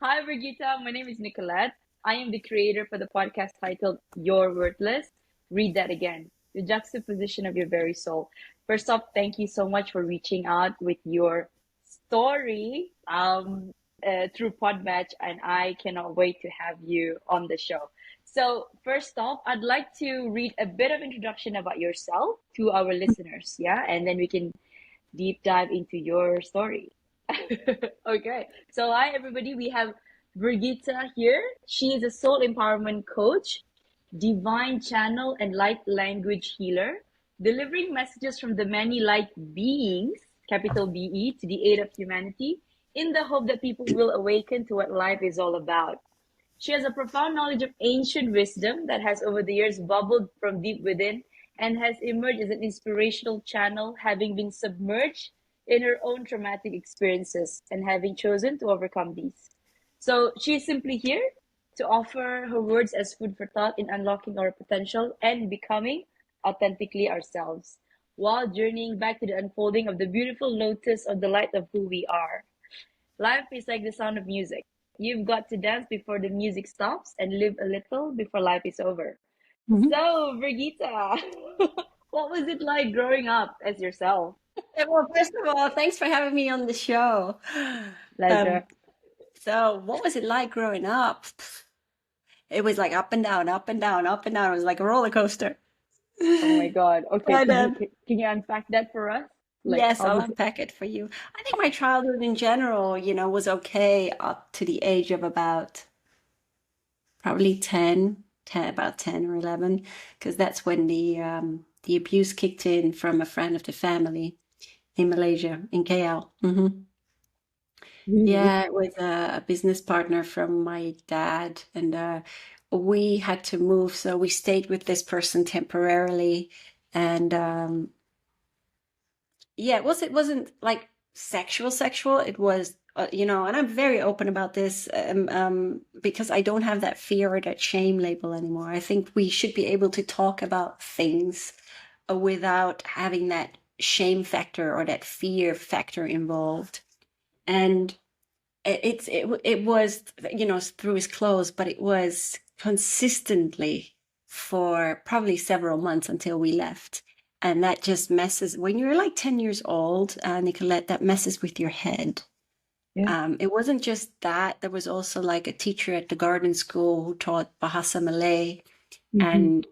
Hi, Brigitta. My name is Nicolette. I am the creator for the podcast titled You're Worthless. Read that again. The juxtaposition of your very soul. First off, thank you so much for reaching out with your story through Podmatch, and I cannot wait to have you on the show. So, first off, I'd like to read a bit of introduction about yourself to our listeners, yeah, and then we can deep dive into your story. Okay. So, hi, everybody. We have Brigitta here. She is a soul empowerment coach, divine channel, and light language healer, delivering messages from the many light beings, capital BE, to the aid of humanity in the hope that people will awaken to what life is all about. She has a profound knowledge of ancient wisdom that has over the years bubbled from deep within and has emerged as an inspirational channel, having been submerged in her own traumatic experiences and having chosen to overcome these. So she's simply here to offer her words as food for thought in unlocking our potential and becoming authentically ourselves while journeying back to the unfolding of the beautiful lotus of the light of who we are. Life is like the sound of music. You've got to dance before the music stops and live a little before life is over. Mhm. So, Brigitta, what was it like growing up as yourself? Well, first of all, thanks for having me on the show. Um, Pleasure. so what was it like growing up? It was like up and down, up and down, up and down. It was like a roller coaster. Oh my God. Okay, But could you can you unpack that for us? Like, yes, how I'll was it? unpack it for you. I think my childhood in general, was okay up to the age of about probably 10, about 10 or 11, because that's when the abuse kicked in from a friend of the family in Malaysia, in KL. Really? Yeah, it was a business partner from my dad, and we had to move, so we stayed with this person temporarily. And yeah, it wasn't like sexual. It was, and I'm very open about this, because I don't have that fear or that shame label anymore. I think we should be able to talk about things without having that shame factor or that fear factor involved. And it was, through his clothes, but it was consistently for probably several months until we left. And that just messes when you're like 10 years old, Nicolette, that messes with your head. Yeah. It wasn't just that. There was also like a teacher at the garden school who taught Bahasa Malay, Mm-hmm. and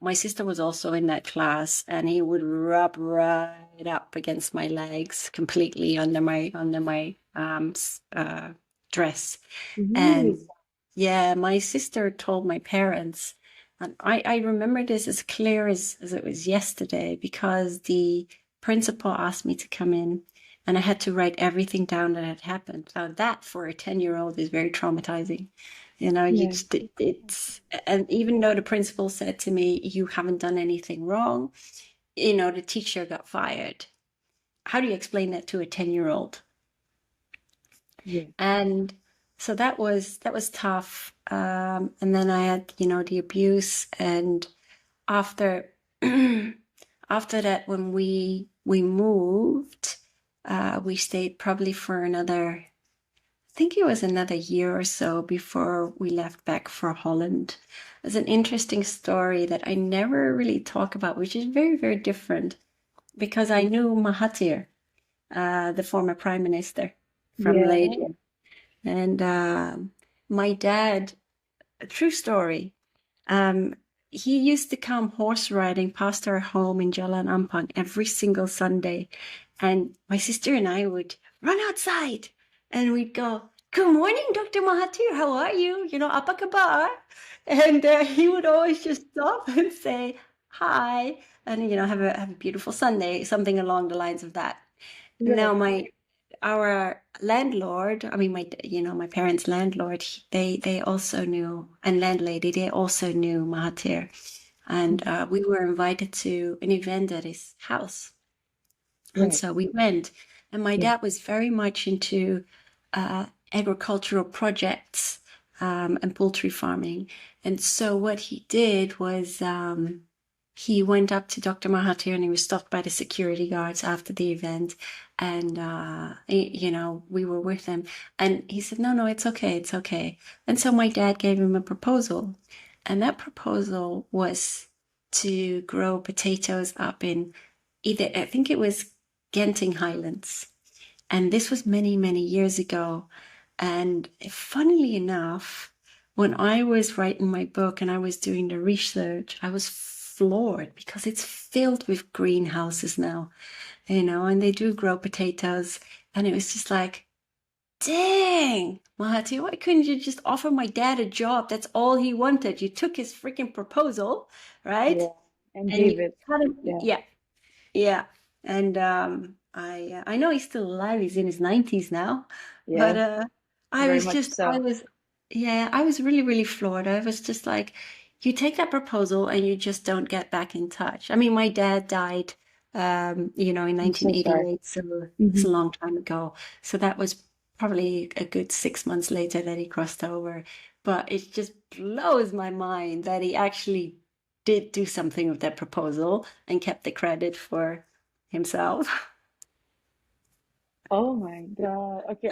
my sister was also in that class, and he would rub right up against my legs, completely under my dress. And Really? yeah, my sister told my parents, and I remember this as clear as it was yesterday, because the principal asked me to come in and I had to write everything down that had happened. Now that for a 10-year-old is very traumatizing. Yeah. It's, and even though the principal said to me, you haven't done anything wrong, the teacher got fired. How do you explain that to a 10-year-old? Yeah. And so that was tough. And then I had, the abuse. And after after that, when we moved, we stayed probably for another, I think it was another year or so before we left back for Holland. It's an interesting story that I never really talk about, which is very, very different, because I knew Mahathir, the former prime minister from Yeah. Malaysia. And my dad, a true story, um, he used to come horse riding past our home in Jalan Ampang every single Sunday. And my sister and I would run outside and we'd go, "Good morning, Dr. Mahathir. How are you? Apa kabar?" And he would always just stop and say, "Hi." And, have a beautiful Sunday, something along the lines of that. Right. Now, our landlord, I mean, my parents' landlord, they also knew, and landlady, they also knew Mahathir. And Mhm. we were invited to an event at his house. And Right. so we went. And my Yeah. dad was very much into agricultural projects, and poultry farming. And so what he did was, he went up to Dr. Mahathir and he was stopped by the security guards after the event. And, we were with him. And he said, no, no, it's okay. It's okay. And so my dad gave him a proposal. And that proposal was to grow potatoes up in either, I think it was Genting Highlands. And this was many, many years ago. And funnily enough, when I was writing my book and I was doing the research, I was floored because it's filled with greenhouses now, and they do grow potatoes. And it was just like, dang, Mahati, why couldn't you just offer my dad a job? That's all he wanted. You took his freaking proposal, right? Yeah. And And you gave it. cut him, Yeah. yeah, yeah. And I know he's still alive. He's in his 90s now. But Yes. I Very was much just I so. was yeah, I was really, really floored. I was just like, you take that proposal and you just don't get back in touch. I mean, my dad died in I'm so sorry. 1988, so it's Hmm. a long time ago. So that was probably a good 6 months later that he crossed over. But it just blows my mind that he actually did do something with that proposal and kept the credit for himself. Oh my God. Okay,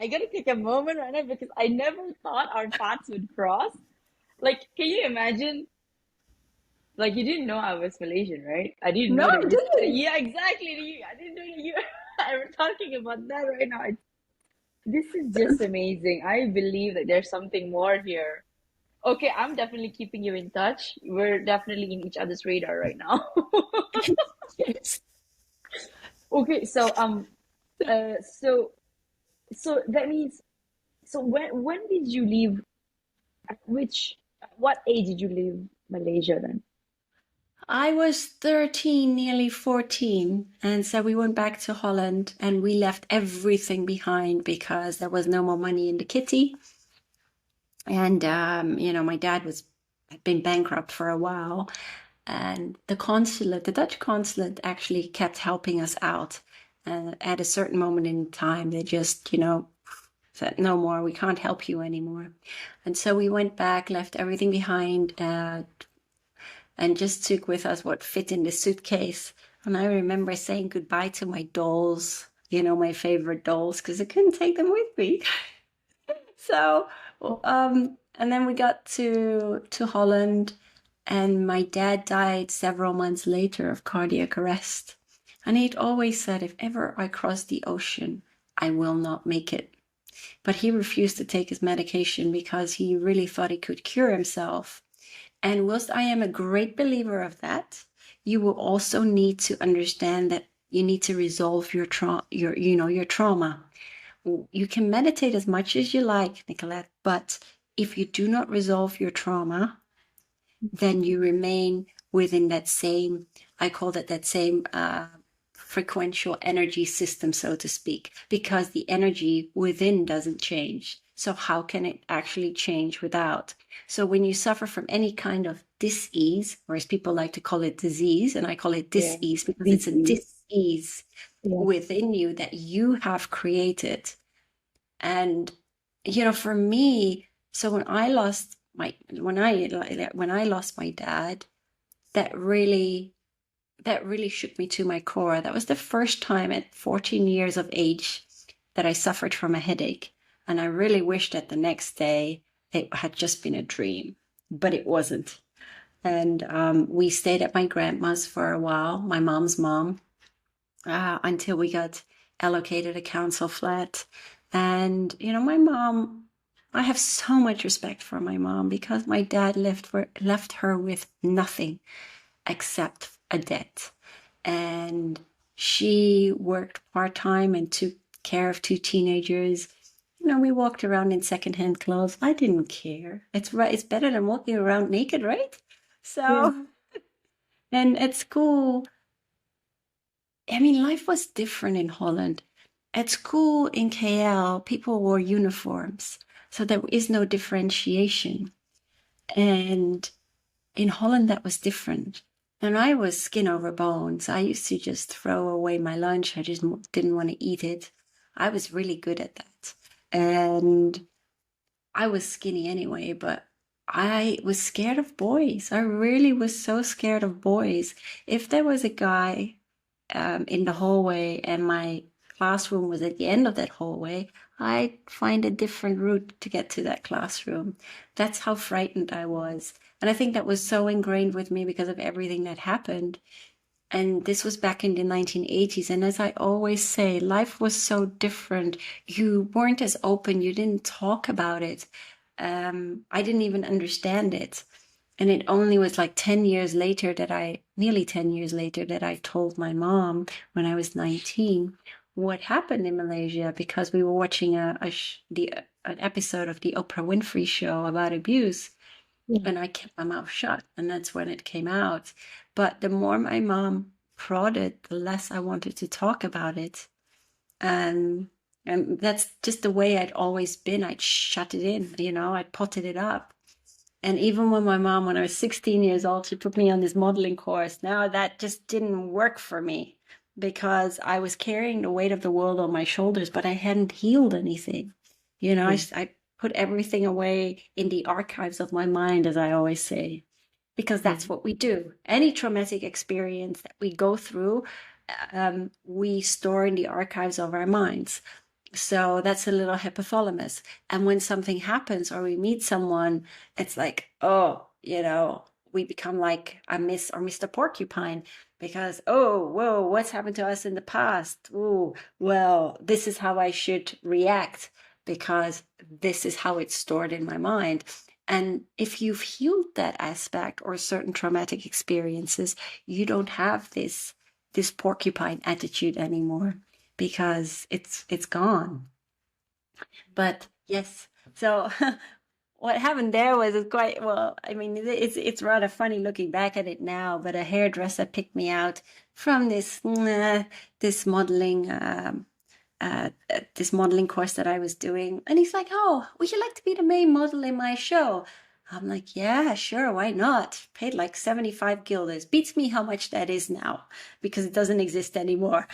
I gotta take a moment right now because I never thought our paths would cross. Like, can you imagine? Like, you didn't know I was Malaysian, right? I didn't No, know that I you. didn't. Yeah, exactly. I didn't know that you. I'm talking about that right now. This is just amazing. I believe that there's something more here. Okay, I'm definitely keeping you in touch. We're definitely in each other's radar right now. Yes. Okay, uh, so so that means so when did you leave? At what age did you leave Malaysia then? I was 13, nearly 14, and so we went back to Holland and we left everything behind because there was no more money in the kitty. And my dad had been bankrupt for a while, and the Dutch consulate actually kept helping us out. And at a certain moment in time, they just, said, no more, we can't help you anymore. And so we went back, left everything behind, and just took with us what fit in the suitcase. And I remember saying goodbye to my dolls, my favorite dolls, because I couldn't take them with me. So, and then we got to Holland, and my dad died several months later of cardiac arrest. And he'd always said, if ever I cross the ocean, I will not make it. But he refused to take his medication because he really thought he could cure himself. And whilst I am a great believer of that, you will also need to understand that you need to resolve your trauma. You can meditate as much as you like, Nicolette, but if you do not resolve your trauma, then you remain within that same, I call that same frequential energy system, so to speak, because the energy within doesn't change. So how can it actually change without? So when you suffer from any kind of dis-ease, or as people like to call it disease, and I call it Yeah, dis-ease because it's this a is dis-ease yes. within you that you have created. And for me, so when I lost my dad, that really shook me to my core. That was the first time at 14 years of age that I suffered from a headache. And I really wished that the next day it had just been a dream, but it wasn't. And we stayed at my grandma's for a while, my mom's mom, until we got allocated a council flat. And, my mom, I have so much respect for my mom because my dad left her with nothing except a debt. And she worked part time and took care of two teenagers. We walked around in secondhand clothes. I didn't care. It's right. It's better than walking around naked, right? Yeah. So, and at school, I mean, life was different in Holland. At school in KL, people wore uniforms, so there is no differentiation. And in Holland, that was different. And I was skin over bones. I used to just throw away my lunch. I just didn't want to eat it. I was really good at that. And I was skinny anyway, but I was scared of boys. I really was so scared of boys. If there was a guy in the hallway and my classroom was at the end of that hallway, I'd find a different route to get to that classroom. That's how frightened I was. And I think that was so ingrained with me because of everything that happened. And this was back in the 1980s. And as I always say, life was so different. You weren't as open. You didn't talk about it. I didn't even understand it. And it only was like 10 years later nearly 10 years later, that I told my mom when I was 19 what happened in Malaysia, because we were watching an episode of the Oprah Winfrey show about abuse. Yeah. And I kept my mouth shut, and that's when it came out. But the more my mom prodded, the less I wanted to talk about it. And and that's just the way I'd always been. I'd shut it in, I'd potted it up. And even when my mom, when I was 16 years old, she put me on this modeling course. Now that just didn't work for me because I was carrying the weight of the world on my shoulders, but I hadn't healed anything. Yeah. I put everything away in the archives of my mind, as I always say, because Yeah. that's what we do. Any traumatic experience that we go through, we store in the archives of our minds. So that's a little hypothalamus. And when something happens or we meet someone, it's like, oh, we become like a Miss or Mr. Porcupine because, oh, whoa, what's happened to us in the past? Oh, well, this is how I should react because this is how it's stored in my mind. And if you've healed that aspect or certain traumatic experiences, you don't have this porcupine attitude anymore because it's gone. But yes, so what happened there was quite well. I mean, it's rather funny looking back at it now. But a hairdresser picked me out from this modeling this modeling course that I was doing, and he's like, "Oh, would you like to be the main model in my show?" I'm like, "Yeah, sure, why not?" Paid like 75 guilders. Beats me how much that is now because it doesn't exist anymore.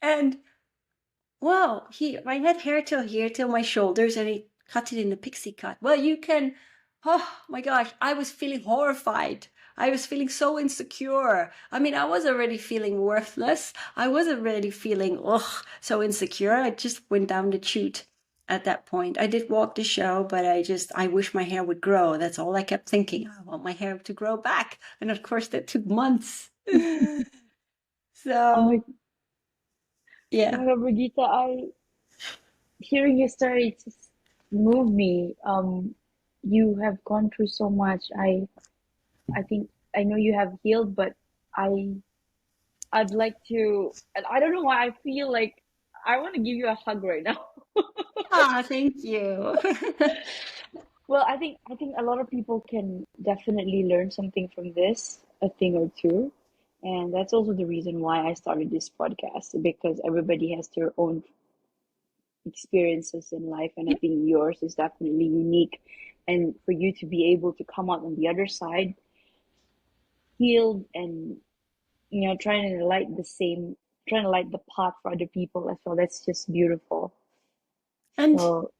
And well, I had hair till here, till my shoulders, and he cut it in a pixie cut. Well, you can. Oh my gosh, I was feeling horrified. I was feeling so insecure. I mean, I was already feeling worthless. I was already feeling, so insecure. I just went down the chute at that point. I did walk the show, but I wish my hair would grow. That's all I kept thinking. I want my hair to grow back. And of course, that took months. Oh my, So, oh yeah. my God, Brigitte, I hearing your story it just moved me. You have gone through so much. I think I know you have healed, but I I'd like to. And I don't know why I feel like I want to give you a hug right now. Ah, thank you. Well, I think a lot of people can definitely learn something from this, a thing or two. And that's also the reason why I started this podcast, because everybody has their own experiences in life, and I think yours is definitely unique. And for you to be able to come out on the other side healed and trying to trying to light the path for other people as well, that's just beautiful. And So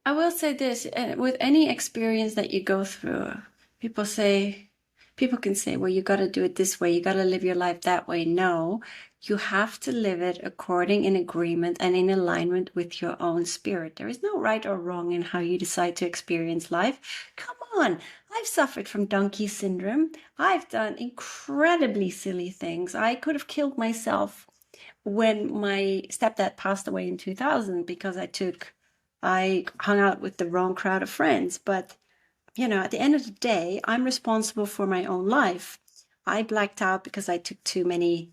I will say this, with any experience that you go through, people say, people can say, well, you got to do it this way, you got to live your life that way. No, you have to live it according in agreement and in alignment with your own spirit. There is no right or wrong in how you decide to experience life. Come on, I've suffered from donkey syndrome. I've done incredibly silly things. I could have killed myself when my stepdad passed away in 2000 because I hung out with the wrong crowd of friends. But, at the end of the day, I'm responsible for my own life. I blacked out because I took too many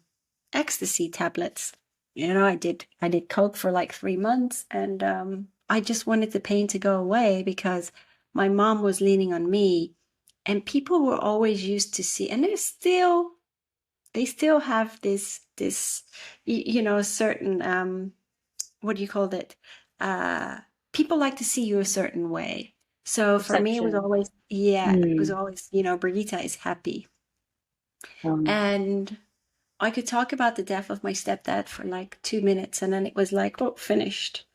ecstasy tablets. I did coke for like 3 months, and I just wanted the pain to go away because my mom was leaning on me, and people were always used to see, and they still have this certain what do you call it? Uh, People like to see you a certain way. So for me, it was perception. always, yeah, it was Mm. always, Brigitte is happy. Um, And I could talk about the death of my stepdad for like 2 minutes, and then it was like, oh, finished.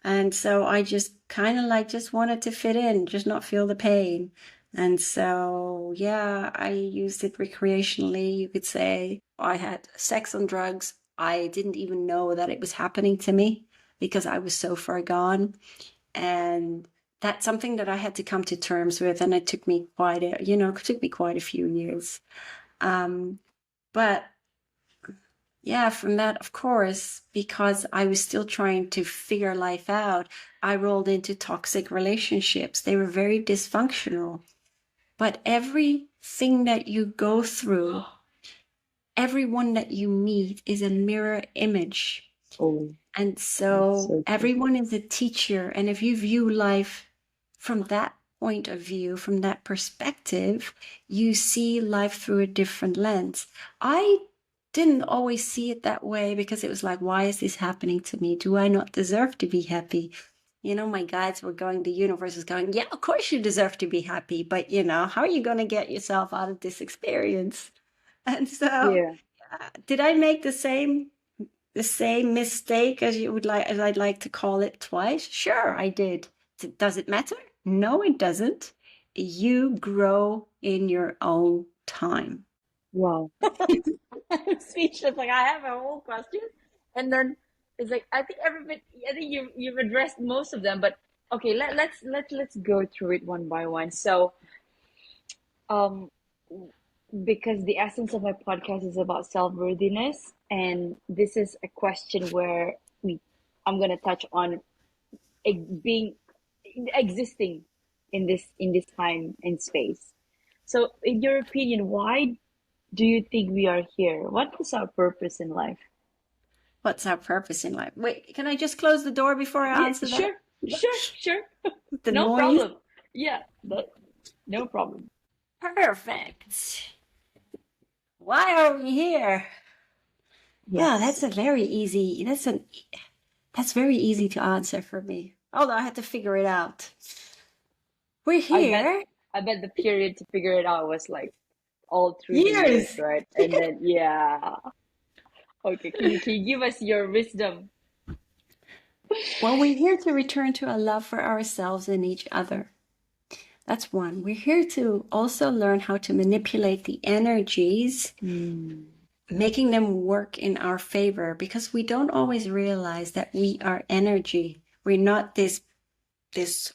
And so I just kind of like just wanted to fit in, just not feel the pain. And so, yeah, I used it recreationally, you could say. I had sex on drugs. I didn't even know that it was happening to me because I was so far gone. And that's something that I had to come to terms with. And it took me it took me quite a few years. But yeah, from that, of course, because I was still trying to figure life out, I rolled into toxic relationships. They were very dysfunctional. But everything that you go through, everyone that you meet is a mirror image. Oh, And that's so so true. everyone is a teacher. And if you view life from that point of view, from that perspective, you see life through a different lens. I didn't always see it that way because it was like, why is this happening to me? Do I not deserve to be happy? My guides were going, the universe is going, yeah, of course you deserve to be happy, but how are you going to get yourself out of this experience? And so, Yeah. did I make the same mistake as I'd like to call it twice? Sure, I did. Does it matter? No, it doesn't. You grow in your own time. Wow. I'm speechless. Like I have a whole question, and then it's like I think you've addressed most of them, but okay, let's go through it one by one. So, um, because the essence of my podcast is about self-worthiness, and this is a question where we I'm gonna touch on being existing in this time and space. So, in your opinion, why do you think we are here? What is our purpose in life? What's our purpose in life? Wait, can I just close the door before I Yeah, answer that? sure, sure, sure. The No noise. problem. Yeah, no problem. Perfect. Why are we here? Well, Yes. that's very easy to answer for me. Although I had to figure it out. We're I bet here I bet the period to figure it out was like all through the years, years. right? And then yeah. Okay, can you give us your wisdom? Well, we're here to return to a love for ourselves and each other. That's one. We're here to also learn how to manipulate the energies, Mm, making them work in our favor, because we don't always realize that we are energy. We're not this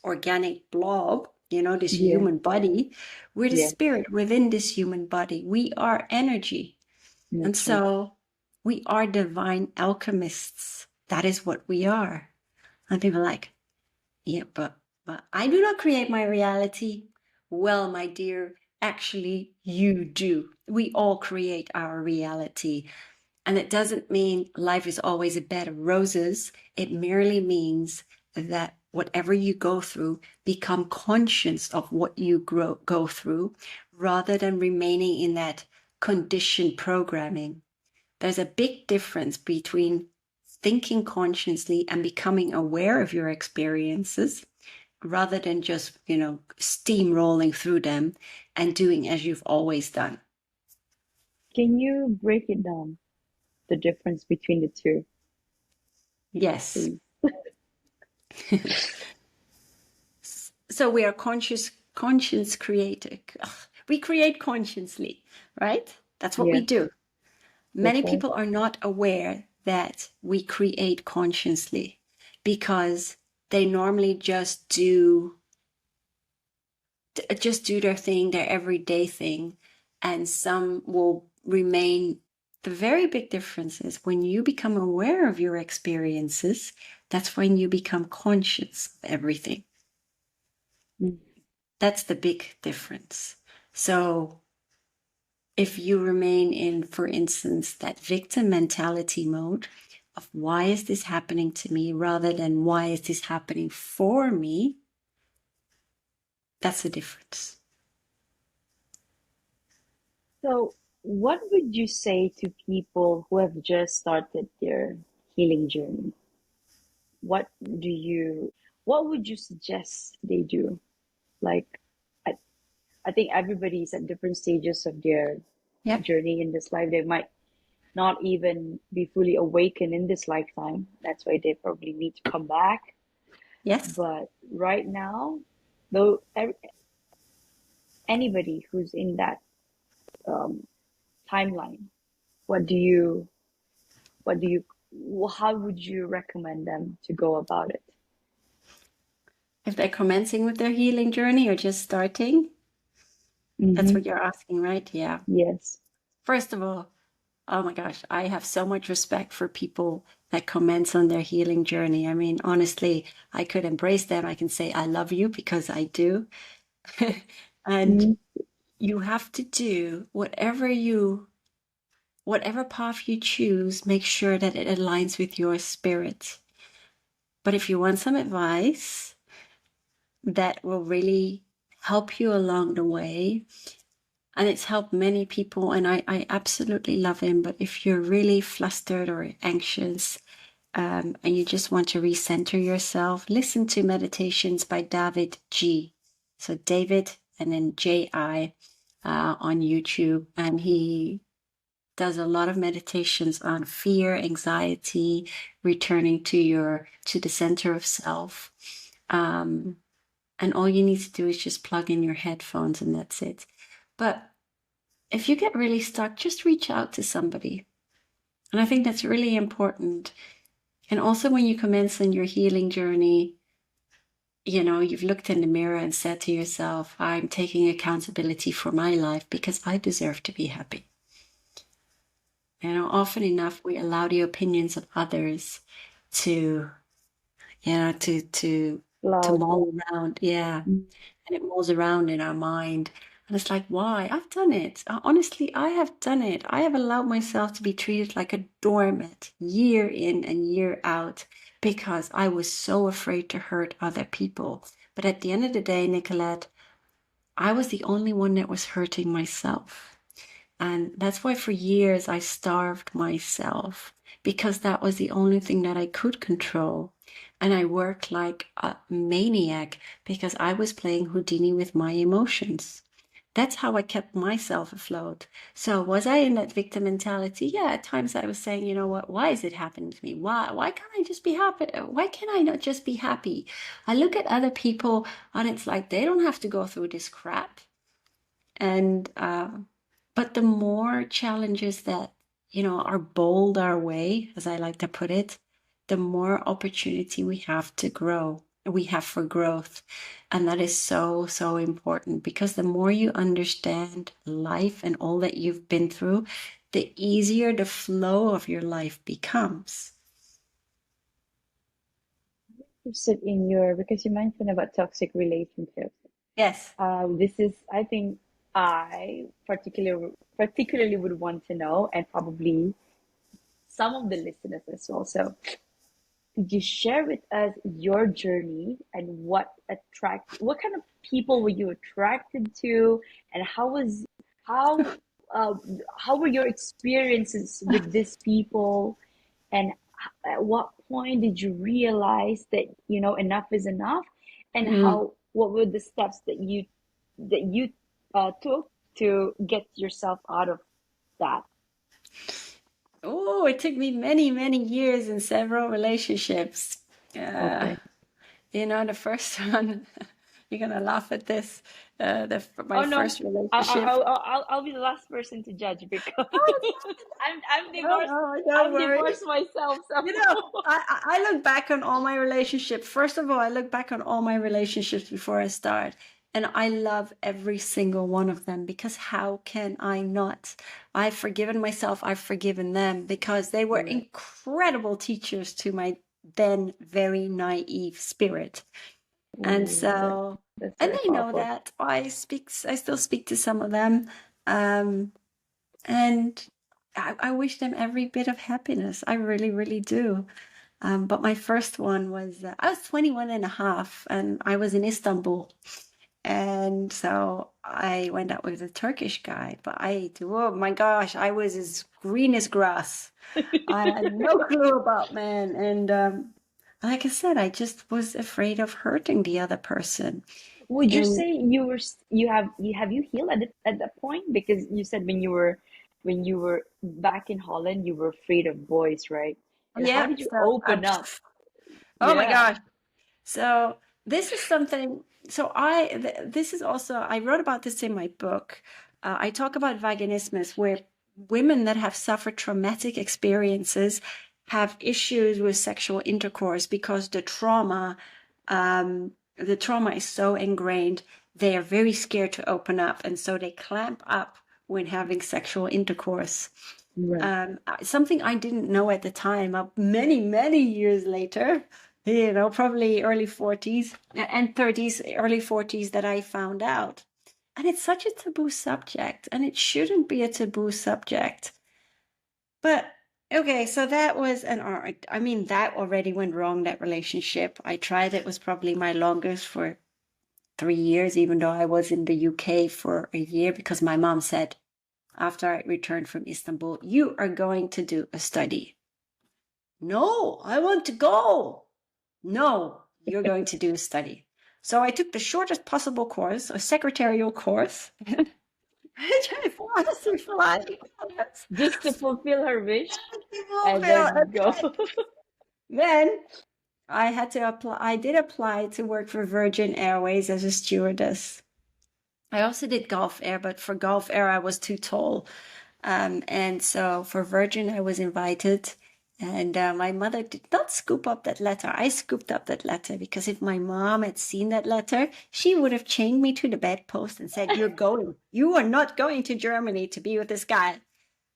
organic blob, this yeah, human body. We're the yeah, spirit within this human body. We are energy. And that's right. so we are divine alchemists. That is what we are. And people are like, yeah, but I do not create my reality. Well, my dear, actually, you do. We all create our reality. And it doesn't mean life is always a bed of roses. It merely means that whatever you go through, become conscious of what you go through rather than remaining in that conditioned programming. There's a big difference between thinking consciously and becoming aware of your experiences rather than just, steamrolling through them and doing as you've always done. Can you break it down, the difference between the two, Yes. please? So we are conscience creator. We create consciously, right? That's what we Yeah, do. that's Many right. people are not aware that we create consciously because they normally just do their thing, their everyday thing, and some will remain. The very big difference is when you become aware of your experiences, that's when you become conscious of everything. Mm. That's the big difference. So if you remain in, for instance, that victim mentality mode of why is this happening to me rather than why is this happening for me, that's the difference. So, what would you say to people who have just started their healing journey? What do you, what would you suggest they do? Like, I, I think everybody's at different stages of their Yep. journey in this life. They might not even be fully awakened in this lifetime. That's why they probably need to come back. Yes. But right now, though, anybody who's in that um, timeline, what do you what do you how would you recommend them to go about it? If they're commencing with their healing journey or just starting, that's Mm-hmm. what you're asking, right? Yeah. Yes. First of all, oh my gosh, I have so much respect for people that commence on their healing journey. I mean, honestly, I could embrace them. I can say, I love you because I do. And Mm, you have to do whatever path you choose, make sure that it aligns with your spirit. But if you want some advice that will really help you along the way, and it's helped many people, and I absolutely love him. But if you're really flustered or anxious, and you just want to recenter yourself, listen to meditations by David G. So David and then J.I. On YouTube. And he does a lot of meditations on fear, anxiety, returning to the center of self. And all you need to do is just plug in your headphones and that's it. But if you get really stuck, just reach out to somebody. And I think that's really important. And also when you commence on your healing journey, you've looked in the mirror and said to yourself, I'm taking accountability for my life because I deserve to be happy. Often enough we allow the opinions of others to, to loud. mull around. Yeah. Mm. And it mulls around in our mind. And it's like, why? I've done it. Honestly, I have done it. I have allowed myself to be treated like a doormat year in and year out because I was so afraid to hurt other people. But at the end of the day, Nicolette, I was the only one that was hurting myself. And that's why for years I starved myself because that was the only thing that I could control. And I worked like a maniac because I was playing Houdini with my emotions. That's how I kept myself afloat. So was I in that victim mentality? Yeah, at times I was saying, you know what, why is it happening to me? Why can't I just be happy? Why can I not just be happy? I look at other people and it's like they don't have to go through this crap. And but the more challenges that are bowled our way, as I like to put it, the more opportunity we have to grow. We have for growth. And that is so, so important because the more you understand life and all that you've been through, the easier the flow of your life becomes. Interested in your because you mentioned about toxic relationships. Yes. This is, I think, I particularly would want to know, and probably some of the listeners as well. So, could you share with us your journey and what kind of people were you attracted to, and how uh, how were your experiences with these people, and at what point did you realize that enough is enough, and Mm. what were the steps that you took to get yourself out of that? Oh, it took me many, many years in several relationships. Uh, Okay. the first one, you're gonna laugh at this. My Oh no, first relationship. I'll be the last person to judge because Oh, I'm no, divorced. no, don't I'm worry. divorced myself, so. You know, I look back on all my relationships. First of all, I look back on all my relationships before I start, and I love every single one of them because how can I not? I've forgiven myself, I've forgiven them because they were Correct. incredible teachers to my then very naive spirit. And Ooh, so, that's and very they know powerful. that I still speak to some of them. Um, and I wish them every bit of happiness. I really, really do. But my first one was, I was 21 and a half and I was in Istanbul. And so I went out with a Turkish guy, but oh my gosh, I was as green as grass. I had no clue about men. And like I said, I just was afraid of hurting the other person. Would you And say you healed at that point? Because you said when you were back in Holland, you were afraid of boys, right? And how yeah, did you so open up? oh my Yeah. gosh. So this is something. So this is also I wrote about this in my book. I talk about vaginismus, where women that have suffered traumatic experiences have issues with sexual intercourse because the trauma is so ingrained. They are very scared to open up, and so they clamp up when having sexual intercourse. Right. Something I didn't know at the time, many, many years later, probably early 40s and 30s, early 40s, that I found out. And it's such a taboo subject, and it shouldn't be a taboo subject. But okay, so that was an art. I mean, that already went wrong, that relationship. I tried, it was probably my longest for 3 years, even though I was in the UK for a year, because my mom said, after I returned from Istanbul, you are going to do a study. No, I want to go. No, you're going to do a study. So I took the shortest possible course, a secretarial course. Just to fulfill her wish and then go. Then I had to apply. I did apply to work for Virgin Airways as a stewardess. I also did Gulf Air, but for Gulf Air, I was too tall. And so for Virgin, I was invited. And my mother did not scoop up that letter. I scooped up that letter because if my mom had seen that letter, she would have chained me to the bedpost and said, "You're going. You are not going to Germany to be with this guy,"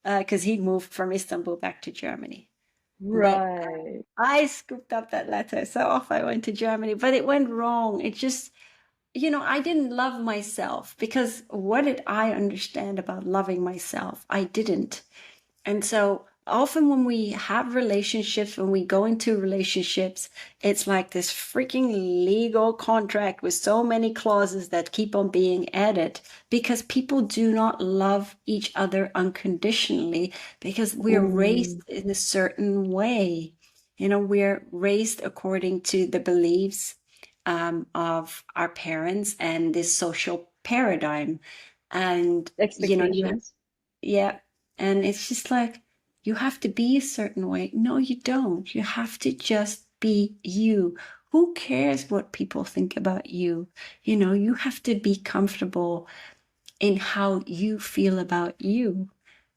because he moved from Istanbul back to Germany. But Right. I scooped up that letter. So off I went to Germany. But it went wrong. It just, I didn't love myself, because what did I understand about loving myself? I didn't. And so often when we have relationships, when we go into relationships, it's like this freaking legal contract with so many clauses that keep on being added, because people do not love each other unconditionally, because we're raised in a certain way. We're raised according to the beliefs of our parents and this social paradigm. And, Expectations. yeah. And it's just like, you have to be a certain way. No, you don't. You have to just be you. Who cares what people think about you? You have to be comfortable in how you feel about you.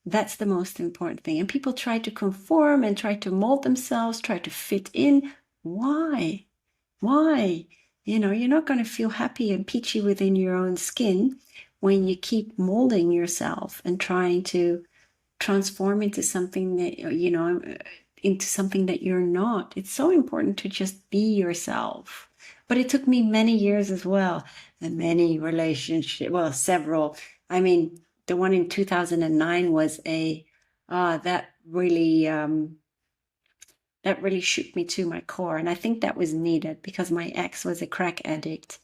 That's the most important thing. And people try to conform and try to mold themselves, try to fit in. Why? Why? You're not going to feel happy and peachy within your own skin when you keep molding yourself and trying to transform into something that, into something that you're not. It's so important to just be yourself. But it took me many years as well, and many relationships, well, several. I mean, the one in 2009 was that really shook me to my core. And I think that was needed because my ex was a crack addict.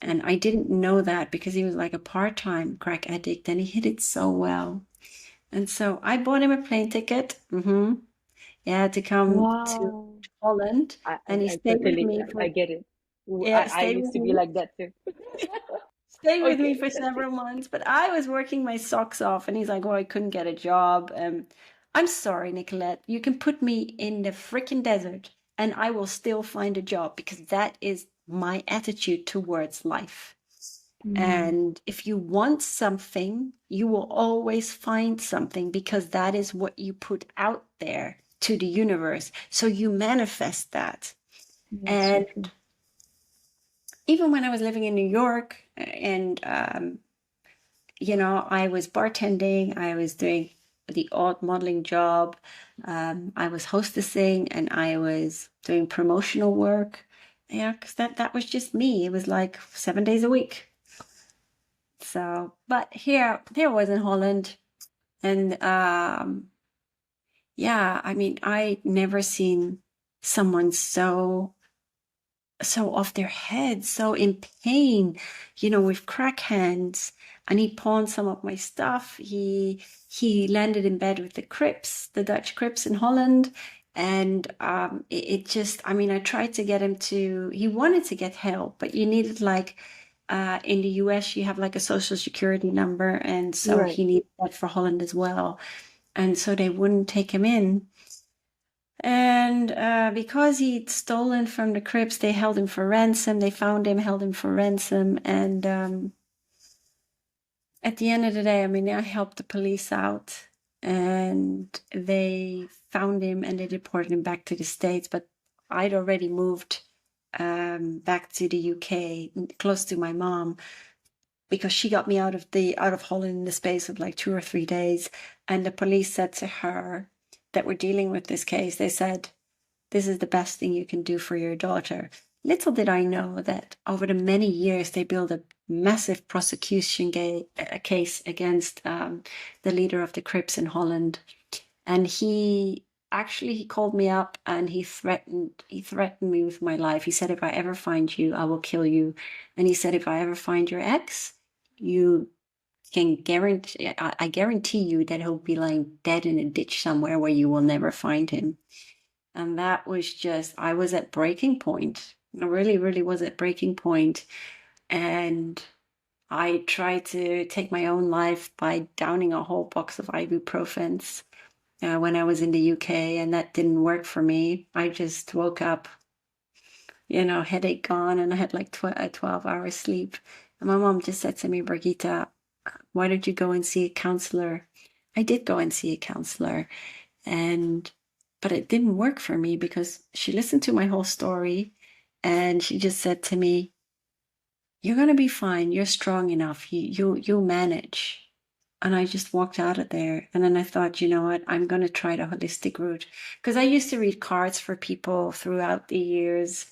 And I didn't know that because he was like a part-time crack addict, and he hid it so well. And so I bought him a plane ticket. Yeah, to come to Wow. Holland, and he I stayed with totally, me I for, get it. yeah, I stayed used with to be me, like that too. stayed with me Okay. for several months. But I was working my socks off, and he's like, "Oh, I couldn't get a job." I'm sorry, Nicolette. You can put me in the freaking desert, and I will still find a job, because that is my attitude towards life. Mm, And if you want something, you will always find something, because that is what you put out there to the universe. So you manifest that. that's so And true. even when I was living in New York, and, I was bartending, I was doing the odd modeling job, I was hostessing, and I was doing promotional work. Yeah, because that was just me. It was like 7 days a week. So, but here was in Holland, and yeah, I mean, I never seen someone so off their head, so in pain, with crack hands. And he pawned some of my stuff. He landed in bed with the Crips, the Dutch Crips in Holland. And it just, I mean, I tried to get him to, he wanted to get help, but you needed like, in the US, you have like a social security number. And so Right. he needed that for Holland as well. And so they wouldn't take him in. And because he'd stolen from the Crips, they held him for ransom. They found him, held him for ransom. And at the end of the day, I mean, I helped the police out. and they found him and they deported him back to the States. But I'd already moved back to the UK, close to my mom, because she got me out of Holland in the space of like 2 or 3 days. And the police said to her that we're dealing with this case, they said, this is the best thing you can do for your daughter. Little did I know that over the many years they built a massive prosecution case against the leader of the Crips in Holland, and he called me up and he threatened me with my life. He said, if I ever find you, I will kill you. And he said, if I ever find your ex, you can guarantee I guarantee you that he'll be lying dead in a ditch somewhere where you will never find him. And that was just, I was at breaking point. I really, really was at breaking point. And I tried to take my own life by downing a whole box of ibuprofens when I was in the UK, and that didn't work for me. I just woke up, headache gone, and I had like 12 hours sleep. And my mom just said to me, Brigitte, why don't you go and see a counselor? I did go and see a counselor, but it didn't work for me because she listened to my whole story and she just said to me, you're going to be fine. You're strong enough. You'll manage. And I just walked out of there. And then I thought, you know what? I'm going to try the holistic route. Because I used to read cards for people throughout the years.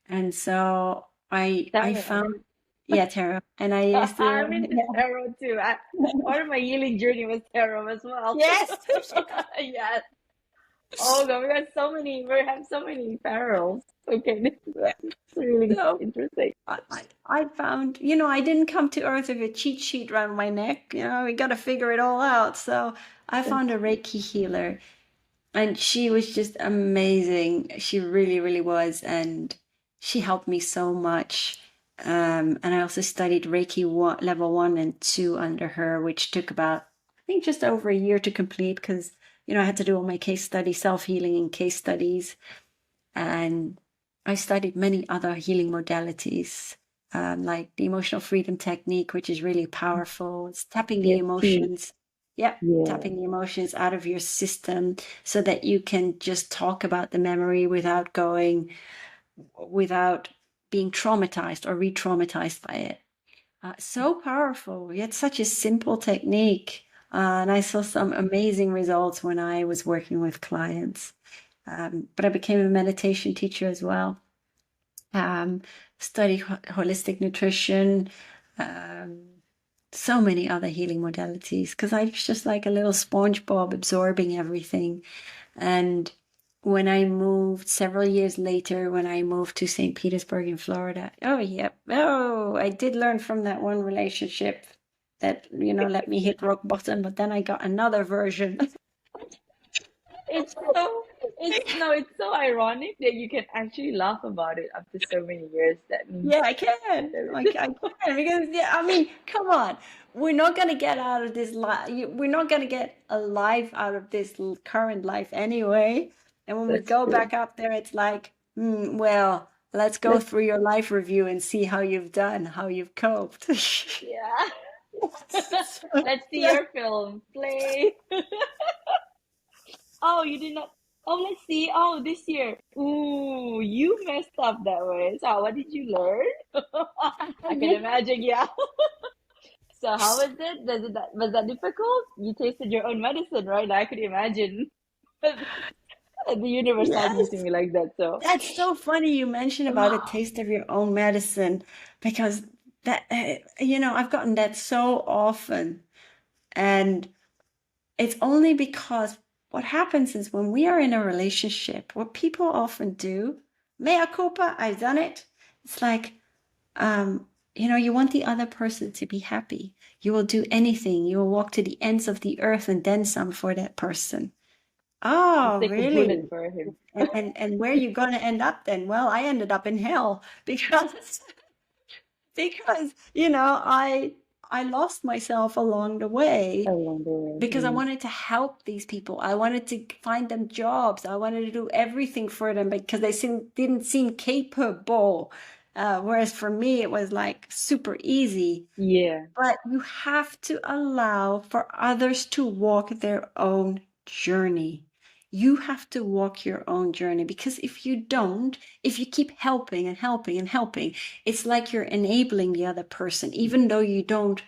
And so I found, yeah, tarot. And I used to, I'm into tarot too. Part of my healing journey was tarot as well. yes. Yes. Oh God, we have so many parallels. Okay, that's really So interesting. I found, I didn't come to Earth with a cheat sheet around my neck. We got to figure it all out. So I found a Reiki healer, and she was just amazing. She really, really was. And she helped me so much. And I also studied Reiki level 1 and 2 under her, which took about, I think, just over a year to complete because, I had to do all my case studies, self-healing and case studies. And I studied many other healing modalities, like the emotional freedom technique, which is really powerful. It's tapping the EFT. emotions. Yeah, Yeah. tapping the emotions out of your system so that you can just talk about the memory without being traumatized or re-traumatized by it. So powerful, yet such a simple technique. And I saw some amazing results when I was working with clients. But I became a meditation teacher as well. Studied holistic nutrition, so many other healing modalities, because I was just like a little SpongeBob absorbing everything. And when I moved several years later, when I moved to St. Petersburg in Florida, I did learn from that one relationship that, let me hit rock bottom, but then I got another version. It's so it's so ironic that you can actually laugh about it after so many years. That means Yeah, I can. Like I can because yeah, I mean, come on. We're not gonna get out of this life. We're not gonna get a life out of this current life anyway. And when we that's go true. back up there, it's like, well, let's go Let's through your life review and see how you've done, how you've coped. yeah. So, Let's see yeah. your film. Play. Oh, you did not. Oh, let's see. Oh, this year. Ooh, you messed up that way. So, what did you learn? I can imagine. Yeah. So, how was it? Was that difficult? You tasted your own medicine, right? I could imagine. The universe not using Yes. me like that. So, That's so funny you mentioned about a taste of your own medicine because that, I've gotten that so often. And it's only because what happens is when we are in a relationship, what people often do, mea culpa, I've done it. It's like, you want the other person to be happy. You will do anything. You will walk to the ends of the earth and then some for that person. you Oh, take a bullet really? for him. And where are you going to end up then? Well, I ended up in hell because I lost myself along the way Along the way. because I wanted to help these people. I wanted to find them jobs. I wanted to do everything for them because they didn't seem capable. Whereas for me, it was like super easy. Yeah. But you have to allow for others to walk their own journey. You have to walk your own journey, because if you don't, if you keep helping and helping and helping, it's like you're enabling the other person, even though you don't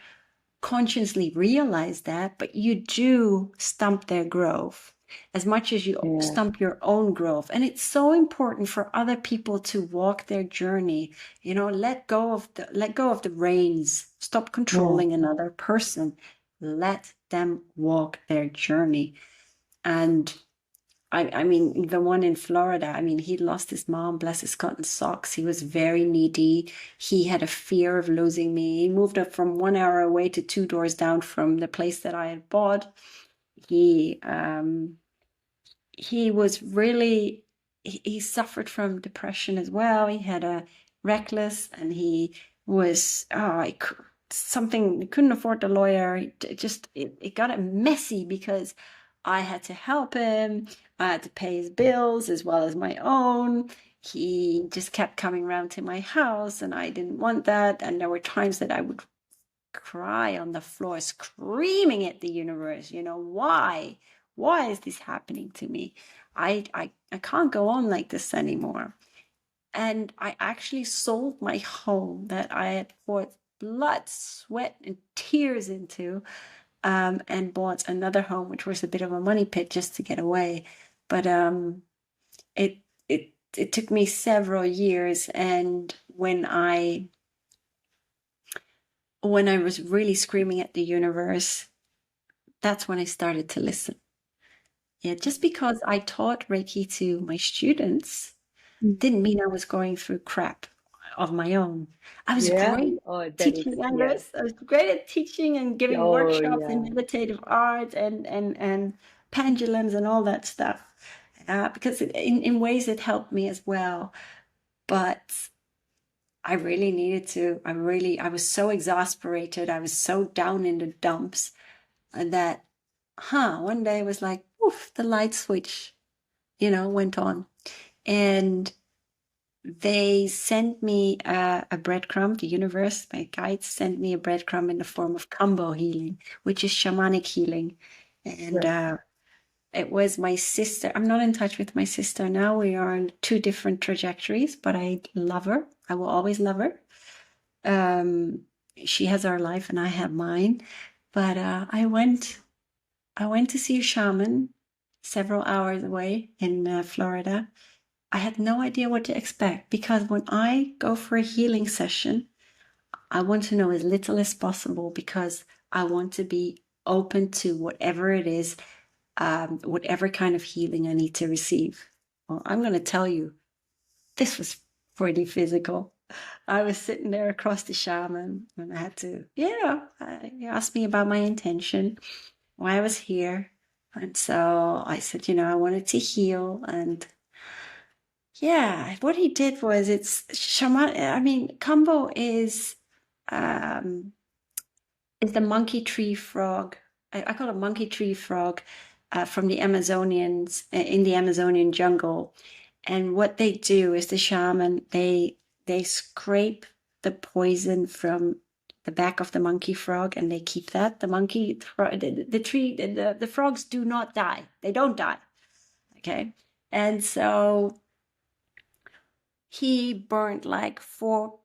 consciously realize that, but you do stump their growth as much as you Yeah. stump your own growth. And it's so important for other people to walk their journey. Let go of the reins. Stop Yeah. controlling another person. Let them walk their journey. And I mean, the one in Florida, I mean, he lost his mom, bless his cotton socks. He was very needy. He had a fear of losing me. He moved up from 1 hour away to 2 doors down from the place that I had bought. He was really, he suffered from depression as well. He had a reckless, and he was, something, he couldn't afford the lawyer. It got messy because I had to help him. I had to pay his bills as well as my own. He just kept coming around to my house, and I didn't want that. And there were times that I would cry on the floor, screaming at the universe, why? Why is this happening to me? I can't go on like this anymore. And I actually sold my home that I had poured blood, sweat, and tears into, and bought another home, which was a bit of a money pit, just to get away. But it it took me several years, and when I was really screaming at the universe, that's when I started to listen. Yeah, just because I taught Reiki to my students didn't mean I was going through crap of my own. I was Yeah. great Oh, that is, teaching yeah. others. I was great at teaching and giving Oh, workshops in yeah. meditative art and pendulums and all that stuff. Because in ways it helped me as well. But I really needed to, I was so exasperated. I was so down in the dumps that, one day it was like, oof, the light switch, went on. And they sent me a breadcrumb. The universe, my guides sent me a breadcrumb in the form of kambo healing, which is shamanic healing. And Right. it was my sister. I'm not in touch with my sister now. We are on two different trajectories, but I love her. I will always love her. Um, she has her life and I have mine. But I went to see a shaman several hours away in Florida. I had no idea what to expect, because when I go for a healing session, I want to know as little as possible, because I want to be open to whatever it is, whatever kind of healing I need to receive. Well, I'm going to tell you, this was pretty physical. I was sitting there across the shaman, and I had to, he asked me about my intention, why I was here. And so I said, I wanted to heal. And yeah, what he did was, it's shaman. I mean, Kambo um, is the monkey tree frog. I call it monkey tree frog, from the Amazonians, in the Amazonian jungle. And what they do is, the shaman, they scrape the poison from the back of the monkey frog, and they keep that. The frogs do not die. They don't die. Okay. And so he burned like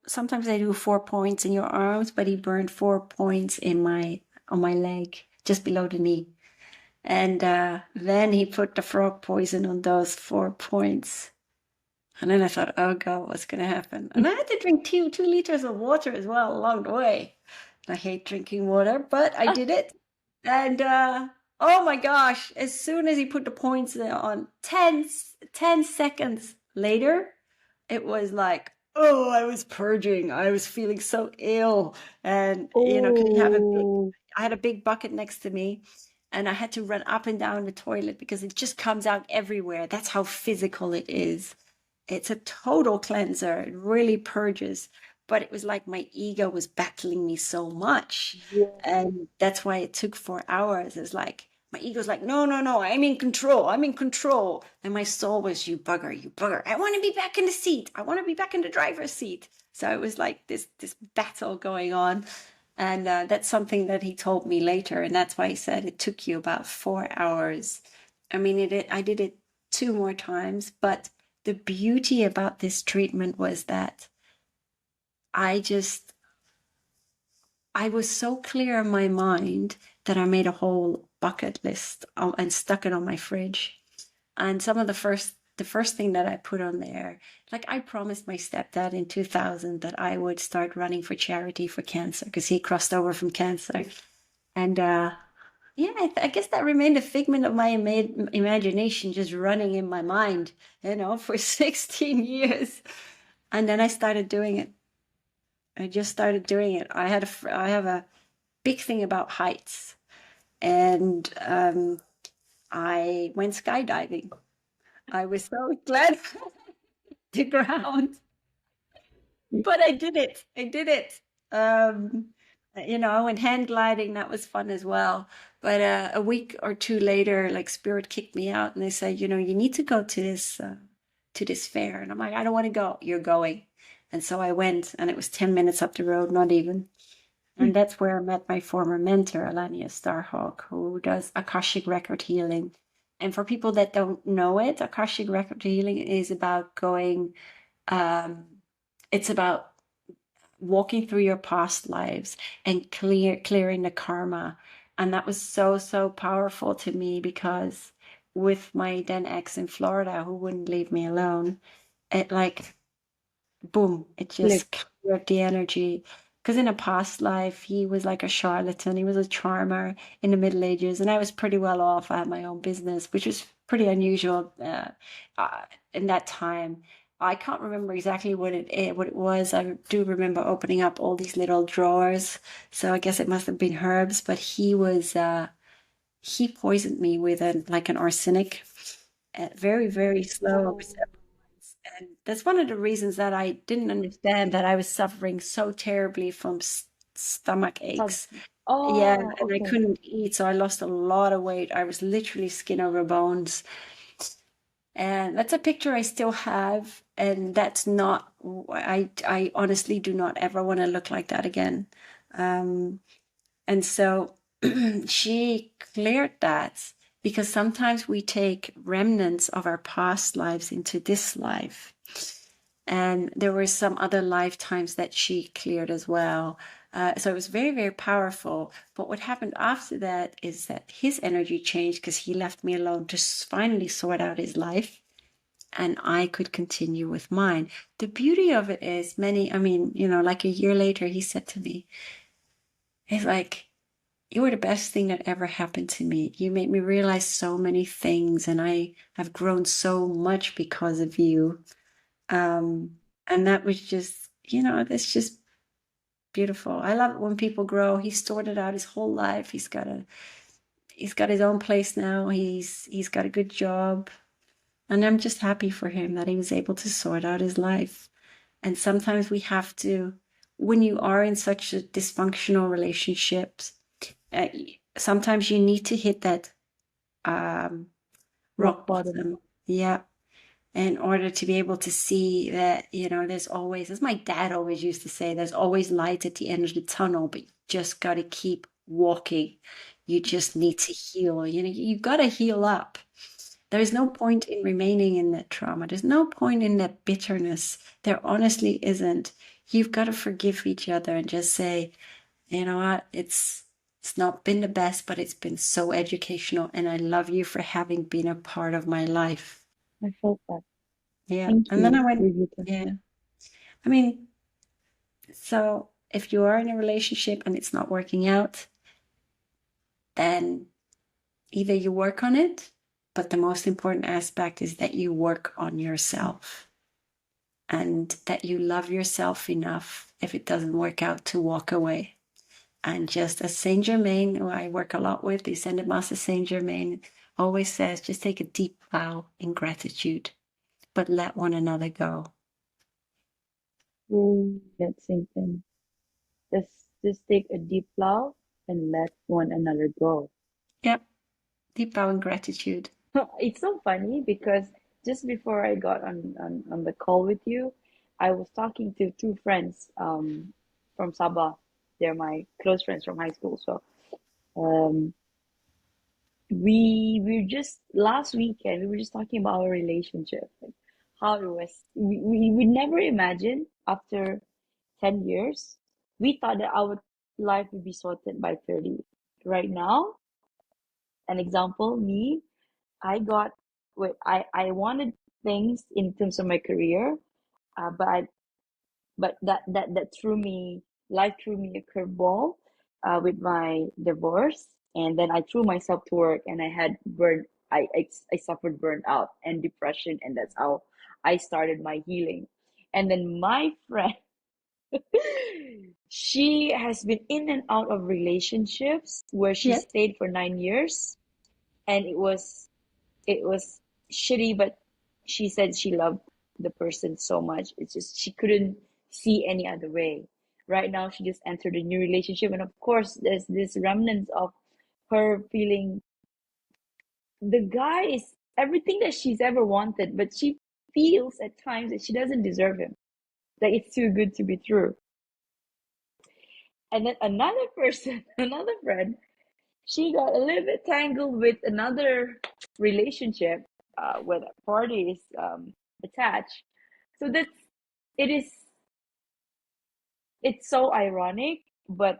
sometimes they do 4 points in your arms, but he burned 4 points on my leg, just below the knee. And then he put the frog poison on those 4 points. And then I thought, oh God, what's going to happen? And I had to drink 2 liters of water as well along the way. I hate drinking water, but I did it. And oh my gosh, as soon as he put the points on, 10 seconds later, it was like, oh, I was purging. I was feeling so ill. And, Oh, I had a big bucket next to me, and I had to run up and down the toilet because it just comes out everywhere. That's how physical it is. It's a total cleanser. It really purges. But it was like my ego was battling me so much. yeah. And that's why it took 4 hours. It's like, my ego's like, no, no, no, I'm in control. I'm in control. And my soul was, you bugger, you bugger. I want to be back in the seat. I want to be back in the driver's seat. So it was like this battle going on. And that's something that he told me later. And that's why he said it took you about 4 hours. I mean, I did it two more times. But the beauty about this treatment was that I just, I was so clear in my mind that I made a whole bucket list and stuck it on my fridge. And some of the first thing that I put on there, like I promised my stepdad in 2000 that I would start running for charity for cancer because he crossed over from cancer. And yeah, I guess that remained a figment of my imagination, just running in my mind, for 16 years. And then I started doing it. I just started doing it. I have a big thing about heights, and I went skydiving. I was so glad the ground, but I did it. I did it. I went hang gliding. That was fun as well. But a week or two later, like Spirit kicked me out, and they said, you need to go to this fair. And I'm like, I don't want to go. You're going. And so I went, and it was 10 minutes up the road, not even. And that's where I met my former mentor, Alania Starhawk, who does Akashic record healing. And for people that don't know it, Akashic record healing is about it's about walking through your past lives and clearing the karma. And that was so, so powerful to me because with my then ex in Florida who wouldn't leave me alone, it like boom, it Flip. just cleared the energy. Because in a past life, he was like a charlatan. He was a charmer in the Middle Ages, and I was pretty well off. I had my own business, which was pretty unusual in that time. I can't remember exactly what it was. I do remember opening up all these little drawers, so I guess it must have been herbs. But he poisoned me with an arsenic, very very slow. Oh, And that's one of the reasons that I didn't understand that I was suffering so terribly from stomach sub. aches. Yeah, Oh, and I okay. couldn't eat, so I lost a lot of weight. I was literally skin over bones. And that's a picture I still have, and that's not, I honestly do not ever want to look like that again. Um, and so she cleared that because sometimes we take remnants of our past lives into this life. And there were some other lifetimes that she cleared as well. So it was very, very powerful. But what happened after that is that his energy changed because he left me alone to finally sort out his life. And I could continue with mine. The beauty of it is like a year later, he said to me, he's like, you were the best thing that ever happened to me. You made me realize so many things, and I have grown so much because of you. Um, and that was just, that's just beautiful. I love it when people grow. He sorted out his whole life. He's got his own place now. He's got a good job. And I'm just happy for him that he was able to sort out his life. And sometimes we have to, when you are in such a dysfunctional relationships, uh, sometimes you need to hit that um, Rock rock bottom. bottom. Yeah. In order to be able to see that, there's always, as my dad always used to say, there's always light at the end of the tunnel, but you just got to keep walking. You just need to heal. You got to heal up. There's no point in remaining in that trauma. There's no point in that bitterness. There honestly isn't. You've got to forgive each other and just say, you know what, it's not been the best, but it's been so educational, and I love you for having been a part of my life. I felt that. Yeah. Thank And then I you, went, Brigitte. yeah. I mean, so if you are in a relationship and it's not working out, then either you work on it, but the most important aspect is that you work on yourself and that you love yourself enough if it doesn't work out to walk away. And just as Saint Germain, who I work a lot with, the Ascended Master Saint Germain, always says, just take a deep bow in gratitude, but let one another go. Ooh, that sink in. Just take a deep bow and let one another go. Yep, deep bow in gratitude. It's so funny because just before I got on the call with you, I was talking to two friends from Sabah. They're my close friends from high school. So um, we were just last weekend we were just talking about our relationship, like how it was. We would never imagine after 10 years. We thought that our life would be sorted by 30. Right now, an example, me, I got what I wanted things in terms of my career, but that threw me life threw me a curveball with my divorce, and then I threw myself to work, and I suffered burnout and depression, and that's how I started my healing. And then my friend, she has been in and out of relationships where she Yes. stayed for 9 years, and it was shitty, but she said she loved the person so much. It's just she couldn't see any other way. Right now, she just entered a new relationship, and of course, there's this remnants of her feeling the guy is everything that she's ever wanted, but she feels at times that she doesn't deserve him. That it's too good to be true. And then another person, another friend, she got a little bit tangled with another relationship where the party is attached. So that's it is it's so ironic, but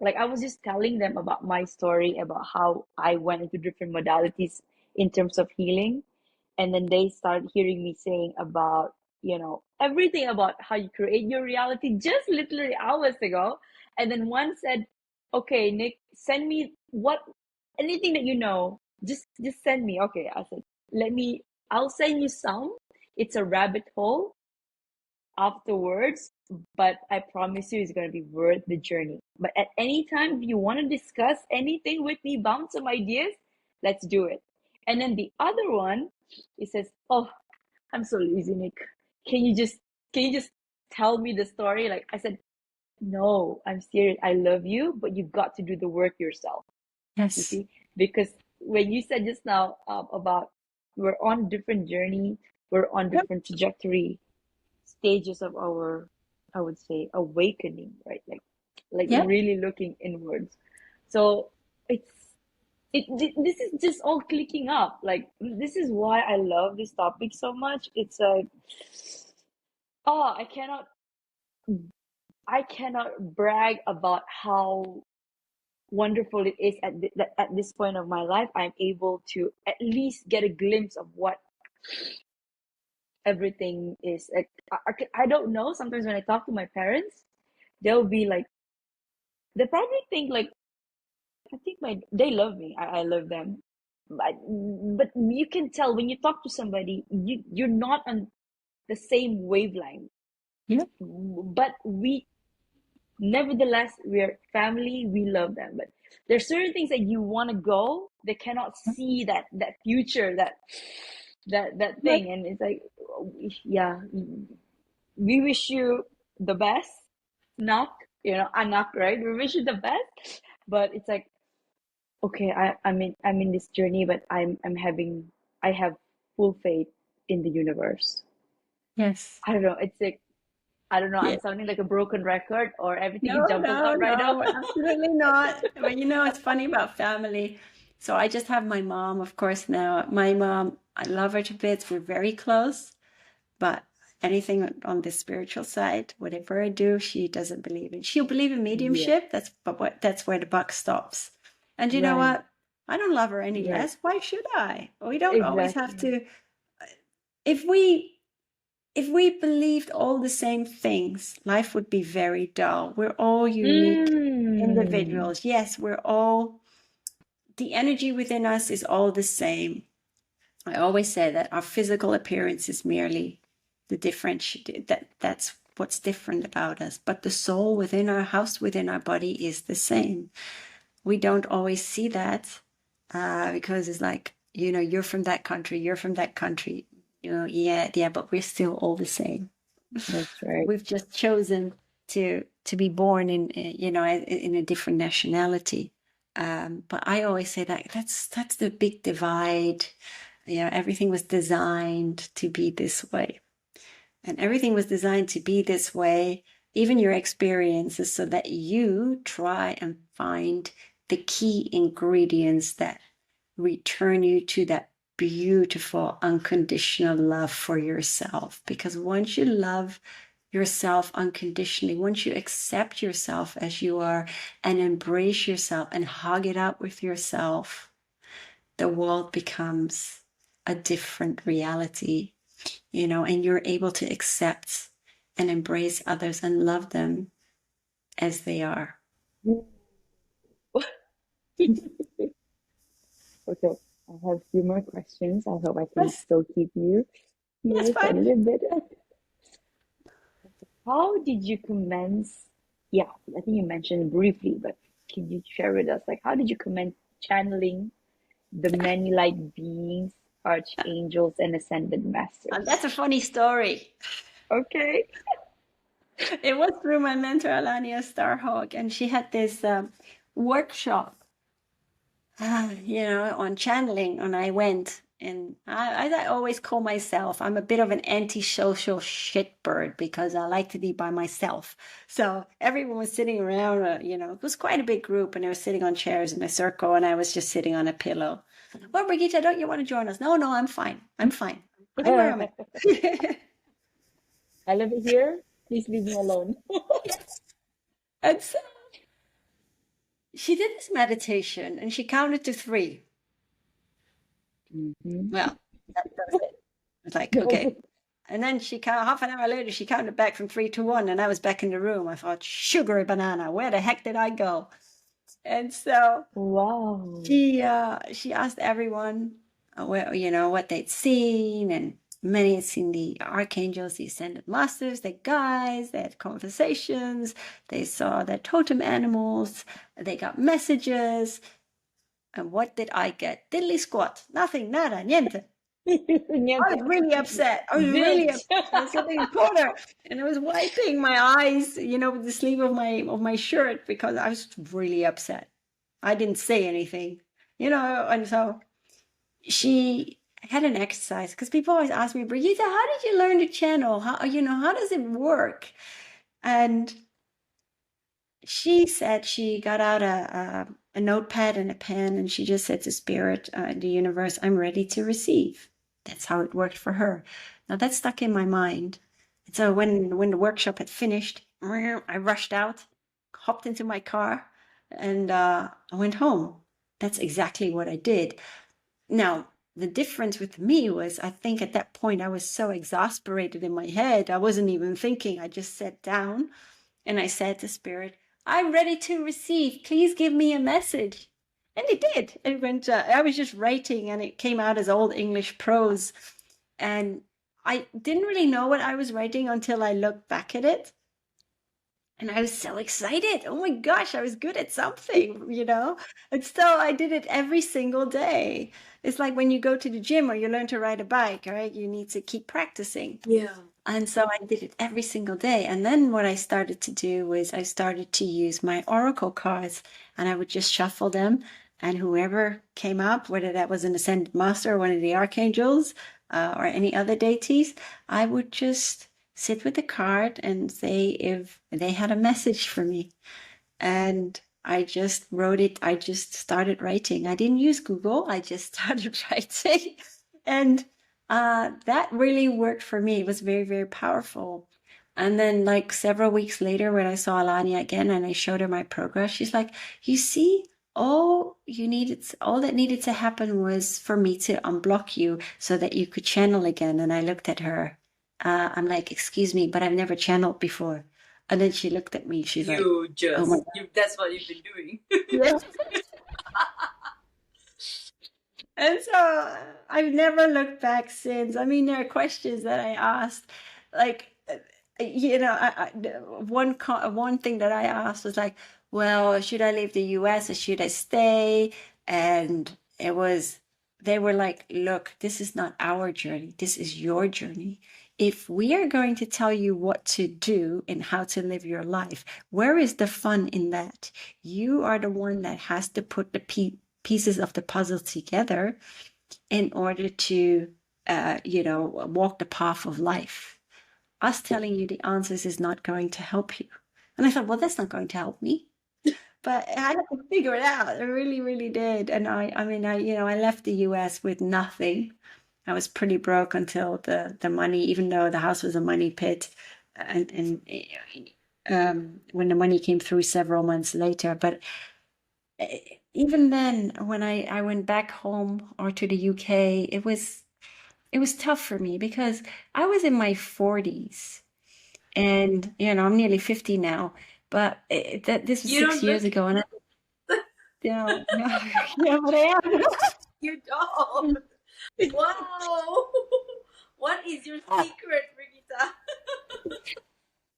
like I was just telling them about my story about how I went into different modalities in terms of healing, and then they started hearing me saying about everything about how you create your reality just literally hours ago. And then one said, okay, Nick, send me what anything that you know, just send me. Okay, I said, I'll send you some. It's a rabbit hole afterwards, but I promise you it's going to be worth the journey. But at any time, if you want to discuss anything with me, bounce some ideas, let's do it. And then the other one, he says, oh, I'm so lazy, Nick. Can you just can you just tell me the story? Like I said, no, I'm serious. I love you, but you've got to do the work yourself. You Yes. see, because when you said just now about we're on different journey, we're on Yep. different trajectory, stages of our, I would say, awakening, right? Like Yep. really looking inwards. So it's this is just all clicking up. Like this is why I love this topic so much. It's like, oh, I cannot brag about how wonderful it is at this point of my life. I'm able to at least get a glimpse of what everything is like. I don't know, sometimes when I talk to my parents, they'll be like, they probably think like, I think they love me. I love them. But you can tell when you talk to somebody, you're not on the same wavelength. Yep. But nevertheless, we're family. We love them. But there's certain things that you want to go, they cannot see that future, that Yep. thing, and it's like, yeah, we wish you the best. Knock, knock, right? We wish you the best, but it's like, okay, I'm in this journey, but I have full faith in the universe. Yes. I don't know. It's like, I don't know. Yeah. I'm sounding like a broken record, or everything is No, jumping no, up right now. no, absolutely not. But it's funny about family. So I just have my mom, of course, now. My mom, I love her to bits. We're very close, but anything on the spiritual side, whatever I do, she doesn't believe in. She'll believe in Yeah, mediumship. That's where the buck stops. And you know right, what? I don't love her any right, less. Why should I? We don't always have exactly. to. If we believed all the same things, life would be very dull. We're all unique Mm. individuals. Yes, we're all, the energy within us is all the same. I always say that our physical appearance is merely the that's what's different about us. But the soul within our house, within our body is the same. We don't always see that because it's like, you're from that country, you're from that country. Yeah, but we're still all the same. That's right. We've just chosen to be born in a different nationality. But I always say that that's the big divide. Everything was designed to be this way. And everything was designed to be this way, even your experiences, so that you try and find the key ingredients that return you to that beautiful unconditional love for yourself. Because once you love yourself unconditionally, once you accept yourself as you are and embrace yourself and hug it out with yourself, the world becomes a different reality, and you're able to accept and embrace others and love them as they are. Okay, I have a few more questions. I hope I can That's, still keep you that's here for a fine. little bit. How did you commence? Yeah, I think you mentioned briefly, but can you share with us, like, how did you commence channeling the many light beings, archangels, and ascended That's masters? a funny story. Okay. It was through my mentor, Alania Starhawk, and she had this workshop, on channeling, and I went. And I always call myself, I'm a bit of an antisocial shitbird because I like to be by myself. So everyone was sitting around, it was quite a big group, and they were sitting on chairs in a circle, and I was just sitting on a pillow. Well, Brigitte, don't you want to join us? No, no, I'm fine. I'm fine. I'm where I'm at. I love it here. Please leave me alone. And so she did this meditation and she counted to 3. Mhm. Well, that was it. It's like, okay. And then half an hour later, she counted back from 3 to 1, and I was back in the room. I thought, sugary banana, where the heck did I go? And so Wow. she asked everyone, what they'd seen, and many had seen the archangels, the ascended masters, the guides. They had conversations. They saw their totem animals. They got messages. And what did I get? Diddly squat. Nothing, nada, niente. I was really upset. I was really Zilch. upset. I was sitting in the corner and I was wiping my eyes, with the sleeve of my shirt because I was really upset. I didn't say anything, and so she had an exercise because people always ask me, Brigitte, how did you learn to channel? How does it work? And she said she got out a notepad and a pen, and she just said to spirit, the universe, I'm ready to receive. That's how it worked for her. Now that stuck in my mind. And so when the workshop had finished, I rushed out, hopped into my car, and I went home. That's exactly what I did. Now, the difference with me was, I think at that point I was so exasperated in my head, I wasn't even thinking. I just sat down and I said to Spirit, I'm ready to receive. Please give me a message. And it did. It went, I was just writing and it came out as old English prose. And I didn't really know what I was writing until I looked back at it. And I was so excited. Oh my gosh, I was good at something. And so I did it every single day. It's like when you go to the gym or you learn to ride a bike, right? You need to keep practicing. Yeah. And so I did it every single day. And then what I started to do was I started to use my oracle cards, and I would just shuffle them. And whoever came up, whether that was an ascended master or one of the archangels or any other deities, I would just sit with the card and say if they had a message for me. And I just wrote it. I just started writing. I didn't use Google. I just started writing. And that really worked for me. It was very, very powerful. And then, like several weeks later, when I saw Alania again and I showed her my progress, she's like, "You see, all that needed to happen was for me to unblock you so that you could channel again." And I looked at her. I'm like, "Excuse me, but I've never channeled before." And then she looked at me. She's like, "Oh my God." That's what you've been doing. Yeah. And so I've never looked back since. I mean, there are questions that I asked, like, one thing that I asked was like, well, should I leave the US or should I stay? And they were like, look, this is not our journey. This is your journey. If we are going to tell you what to do and how to live your life, where is the fun in that? You are the one that has to put the pieces of the puzzle together in order to walk the path of life. us telling you the answers is not going to help you. And I thought, well, that's not going to help me. But I had to figure it out. I really, really did. And I mean, I left the US with nothing. I was pretty broke until the money, even though the house was a money pit, and when the money came through several months later. But even then, when I went back home or to the UK, it was tough for me because I was in my 40s, and I'm nearly 50 now. But this was You 6 years ago, and no, yeah, but I am. you don't. Wow. What is your secret,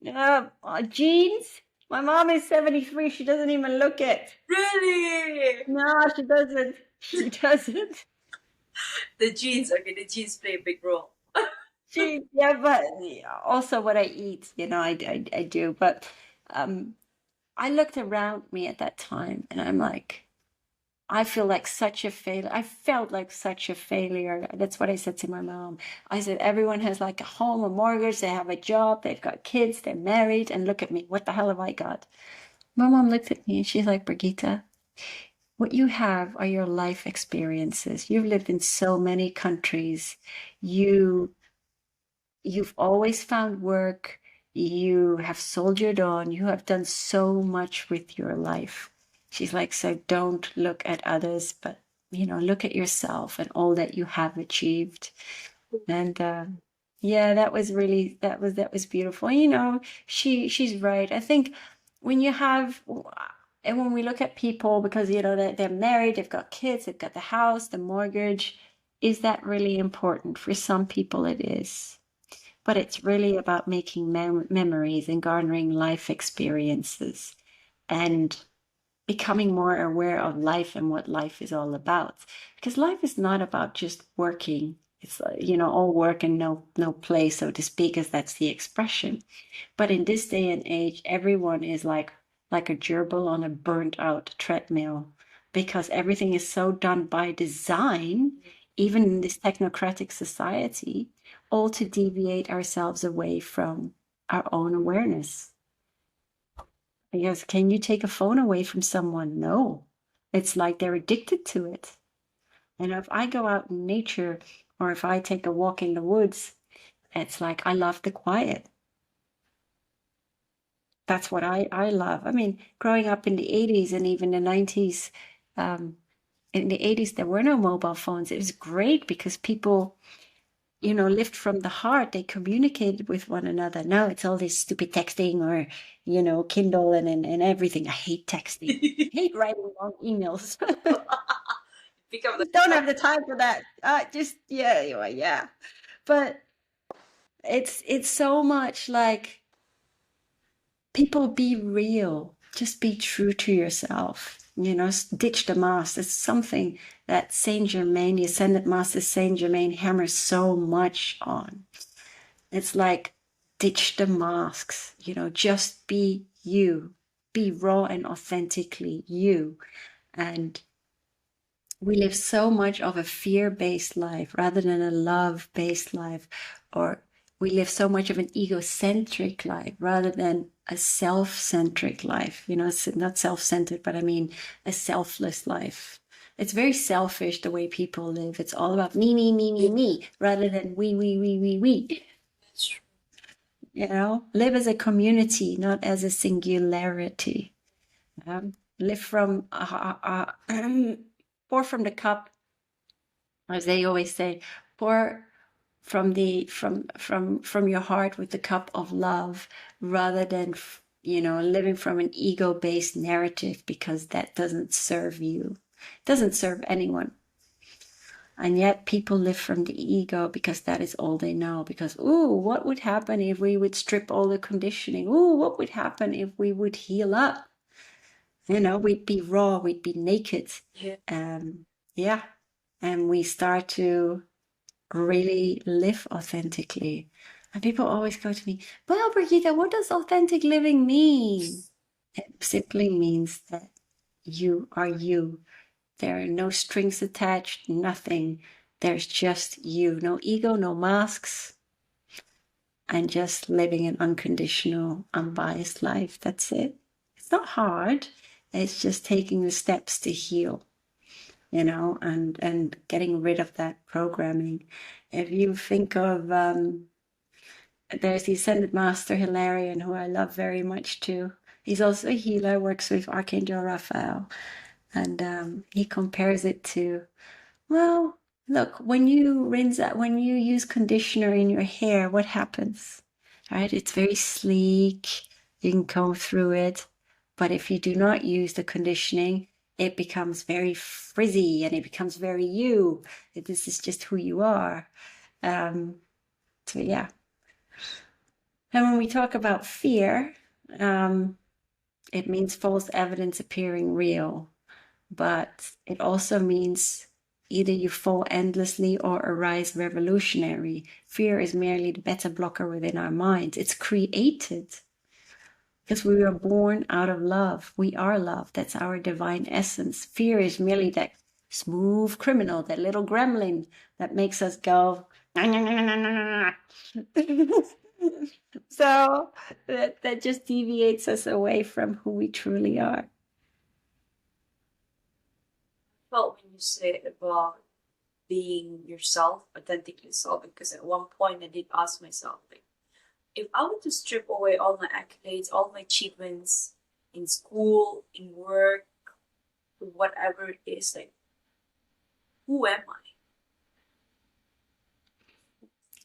Brigitte? Jeans. My mom is 73. She doesn't even look it. Really? No, she doesn't. She doesn't. The genes, okay, the genes play a big role. Yeah, but also what I eat, I do. But I looked around me at that time, and I'm like, I feel like such a failure. I felt like such a failure. That's what I said to my mom. I said, everyone has like a home, a mortgage, they have a job, they've got kids, they're married, and look at me. What the hell have I got? My mom looked at me and she's like, Brigitte, what you have are your life experiences. You've lived in so many countries. You've always found work. You have soldiered on. You have done so much with your life. She's like, so don't look at others, but look at yourself and all that you have achieved. And yeah, that was beautiful. She's right. I think when you have, and when we look at people, because they're married, they've got kids, they've got the house, the mortgage, is that really important? For some people, it is. But it's really about making memories and garnering life experiences and becoming more aware of life and what life is all about. Because life is not about just working. It's all work and no play, so to speak, as that's the expression. But in this day and age, everyone is like a gerbil on a burnt out treadmill, because everything is so done by design, even in this technocratic society, all to deviate ourselves away from our own awareness. Because can you take a phone away from someone? No. It's like they're addicted to it. And if I go out in nature, or if I take a walk in the woods, it's like I love the quiet. That's what I love. I mean, growing up in the 80s and even the 90s, in the 80s, there were no mobile phones. It was great because people, lived from the heart. They communicated with one another. Now it's all this stupid texting or, Kindle and everything. I hate texting. I hate writing long emails. Don't have the time for that. Yeah. But it's so much like, people, be real. Just be true to yourself. Ditch the mask. It's something that Saint Germain, the Ascended Master Saint Germain, hammers so much on. It's like, ditch the masks. Just be you. Be raw and authentically you. And we live so much of a fear-based life rather than a love-based life, or we live so much of an egocentric life rather than a self-centric life. It's not self-centered, but I mean a selfless life. It's very selfish the way people live. It's all about me, rather than we. That's true. Live as a community, not as a singularity. Live from pour from the cup, as they always say. Pour from your heart with the cup of love, rather than living from an ego-based narrative, because that doesn't serve you. It doesn't serve anyone. And yet people live from the ego because that is all they know. Because, what would happen if we would strip all the conditioning? What would happen if we would heal up? We'd be raw, we'd be naked. Yeah. And we start to really live authentically. And people always go to me, well, Brigitte, what does authentic living mean? It simply means that you are you. There are no strings attached, nothing. There's just you. No ego, no masks. and just living an unconditional, unbiased life. That's it. It's not hard. It's just taking the steps to heal, and getting rid of that programming. If you think of, there's the Ascended Master Hilarion, who I love very much too. He's also a healer, works with Archangel Raphael, and he compares it to, well, look, when you use conditioner in your hair, what happens? Right? It's very sleek. You can comb through it. But if you do not use the conditioning, it becomes very frizzy and it becomes very you. This is just who you are. So yeah. And when we talk about fear, it means false evidence appearing real, but it also means either you fall endlessly or arise revolutionary. Fear is merely the beta blocker within our minds. It's created because we were born out of love. We are love. That's our divine essence. Fear is merely that smooth criminal, that little gremlin that makes us go, so that just deviates us away from who we truly are. Well, when you say about being yourself, authentic yourself, because at one point I did ask myself, like, if I were to strip away all my accolades, all my achievements in school, in work, whatever it is, like, who am I?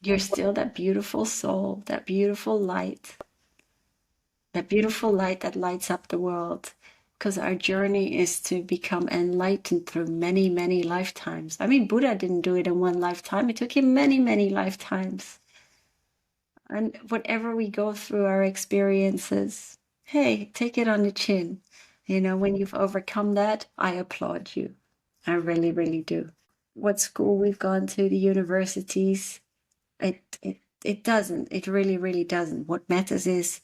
You're still that beautiful soul, that beautiful light that lights up the world. Because our journey is to become enlightened through many, many lifetimes. I mean, Buddha didn't do it in one lifetime. It took him many, many lifetimes. And whatever we go through, our experiences, hey, take it on the chin. When you've overcome that, I applaud you. I really, really do. What school we've gone to, the universities, it doesn't. It really, really doesn't. What matters is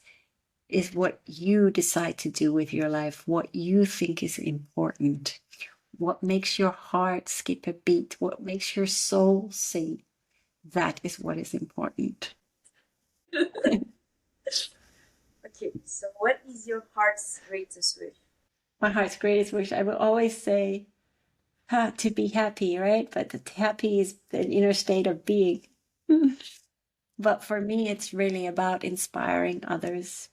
what you decide to do with your life, what you think is important, what makes your heart skip a beat, what makes your soul sing. That is what is important. Okay, so what is your heart's greatest wish? My heart's greatest wish, I will always say, to be happy, right? But the happy is the inner state of being. But for me, it's really about inspiring others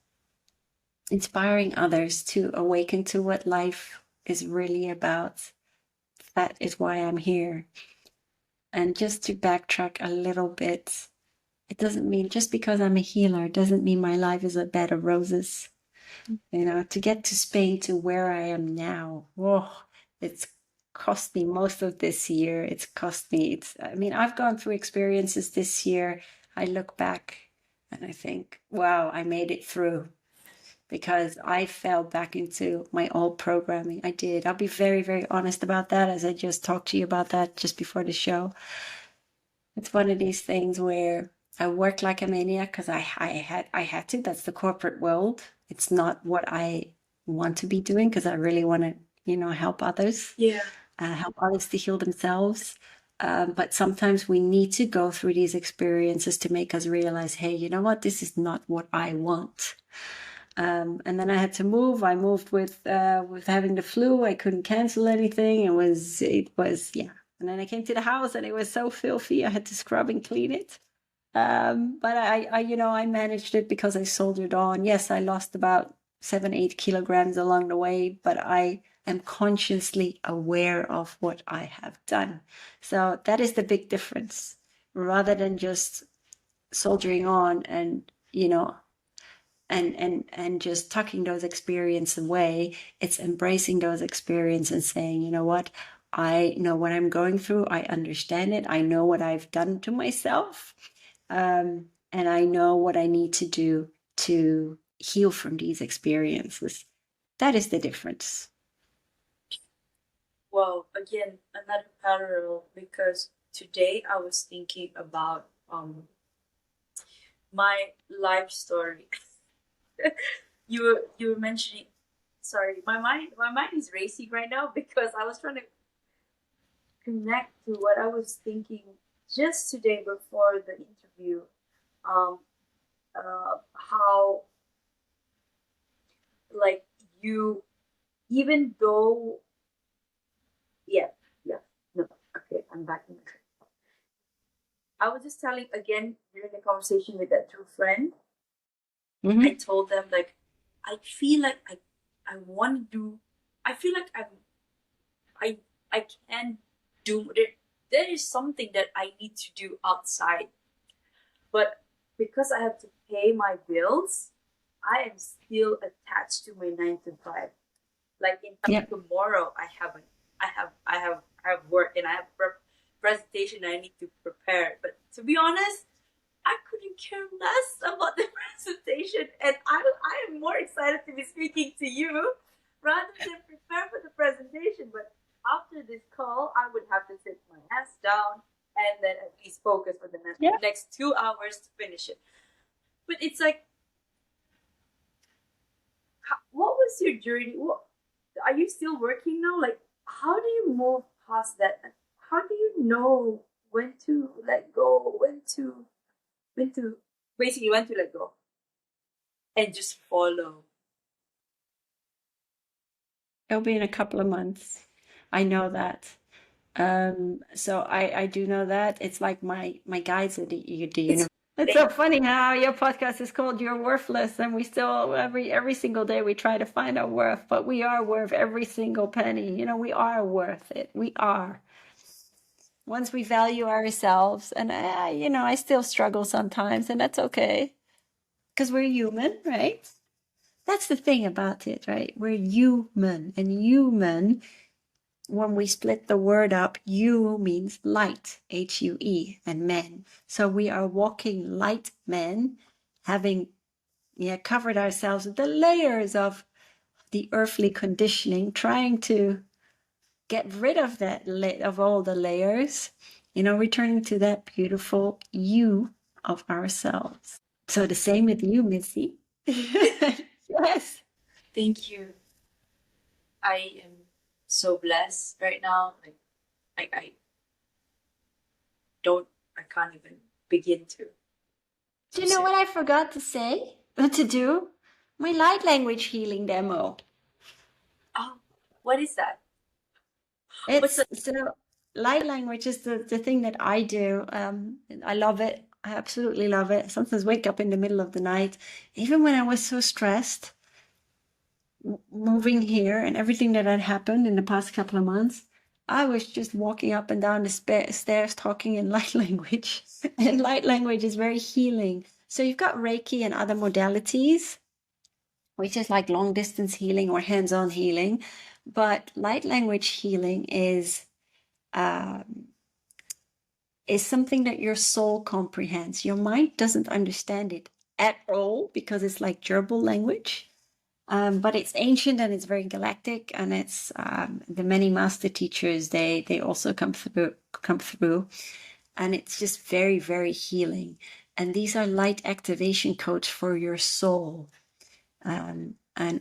to awaken to what life is really about. That is why I'm here. And just to backtrack a little bit, it doesn't mean just because I'm a healer, it doesn't mean my life is a bed of roses. To get to Spain, to where I am now, it's cost me most of this year. It's cost me, I've gone through experiences this year. I look back and I think, wow, I made it through. Because I fell back into my old programming. I did. I'll be very, very honest about that, as I just talked to you about that just before the show. It's one of these things where I worked like a maniac because I had to. That's the corporate world. It's not what I want to be doing because I really want to, help others. Yeah. Help others to heal themselves. But sometimes we need to go through these experiences to make us realize, hey, you know what? This is not what I want. And then I had to move. I moved with having the flu. I couldn't cancel anything. It was yeah. And then I came to the house and it was so filthy. I had to scrub and clean it. But I managed it because I soldiered on. Yes, I lost about 7-8 kilograms along the way, but I am consciously aware of what I have done. So that is the big difference. Rather than just soldiering on and and just tucking those experiences away, it's embracing those experiences and saying, you know what, I know what I'm going through. I understand it. I know what I've done to myself. And I know what I need to do to heal from these experiences. That is the difference. Well, again, another parallel, because today I was thinking about my life story. you were mentioning, sorry, my mind is racing right now because I was trying to connect to what I was thinking just today before the interview. how like you, even though, yeah, yeah, no, okay, I'm back in the train. I was just telling again during the conversation with that true friend. Mm-hmm. I told them like I feel like I want to do. I feel like I I can do there. There is something that I need to do outside, but because I have to pay my bills, I am still attached to my 9 to 5. Like in Yeah. tomorrow, I have work and I have presentation I need to prepare. But to be honest, I couldn't care less about the presentation, and I am more excited to be speaking to you rather than prepare for the presentation. But after this call, I would have to sit my ass down and then at least focus for the Yeah. next 2 hours to finish it. But it's like, what was your journey? What are you still working now? Like, how do you move past that? How do you know when to let go? When to basically when to let go and just follow? It'll be in a couple of months. I know that. So I do know that. It's like my guides at the universe. It's so funny how your podcast is called You're Worthless, and we still every single day we try to find our worth, but we are worth every single penny. You know, we are worth it. We are. Once we value ourselves, and I still struggle sometimes, and that's okay, because we're human, right? That's the thing about it, right? We're human, and human, when we split the word up, you means light, Hue, and men. So we are walking light men, having covered ourselves with the layers of the earthly conditioning, trying to get rid of that of all the layers, returning to that beautiful you of ourselves. So the same with you, Missy. Yes. Thank you. I am so blessed right now. Like I can't even begin to. Do you know what I forgot to say? To do? My light language healing demo. Oh, what is that? It's so light language is the thing that I do. I love it. I absolutely love it. Sometimes wake up in the middle of the night, even when I was so stressed, moving here and everything that had happened in the past couple of months. I was just walking up and down the stairs talking in light language. And light language is very healing. So you've got Reiki and other modalities, which is like long distance healing or hands-on healing. But light language healing is something that your soul comprehends. Your mind doesn't understand it at all because it's like gerbil language. But it's ancient and it's very galactic, and it's the many master teachers. They also come through, and it's just very, very healing. And these are light activation codes for your soul. And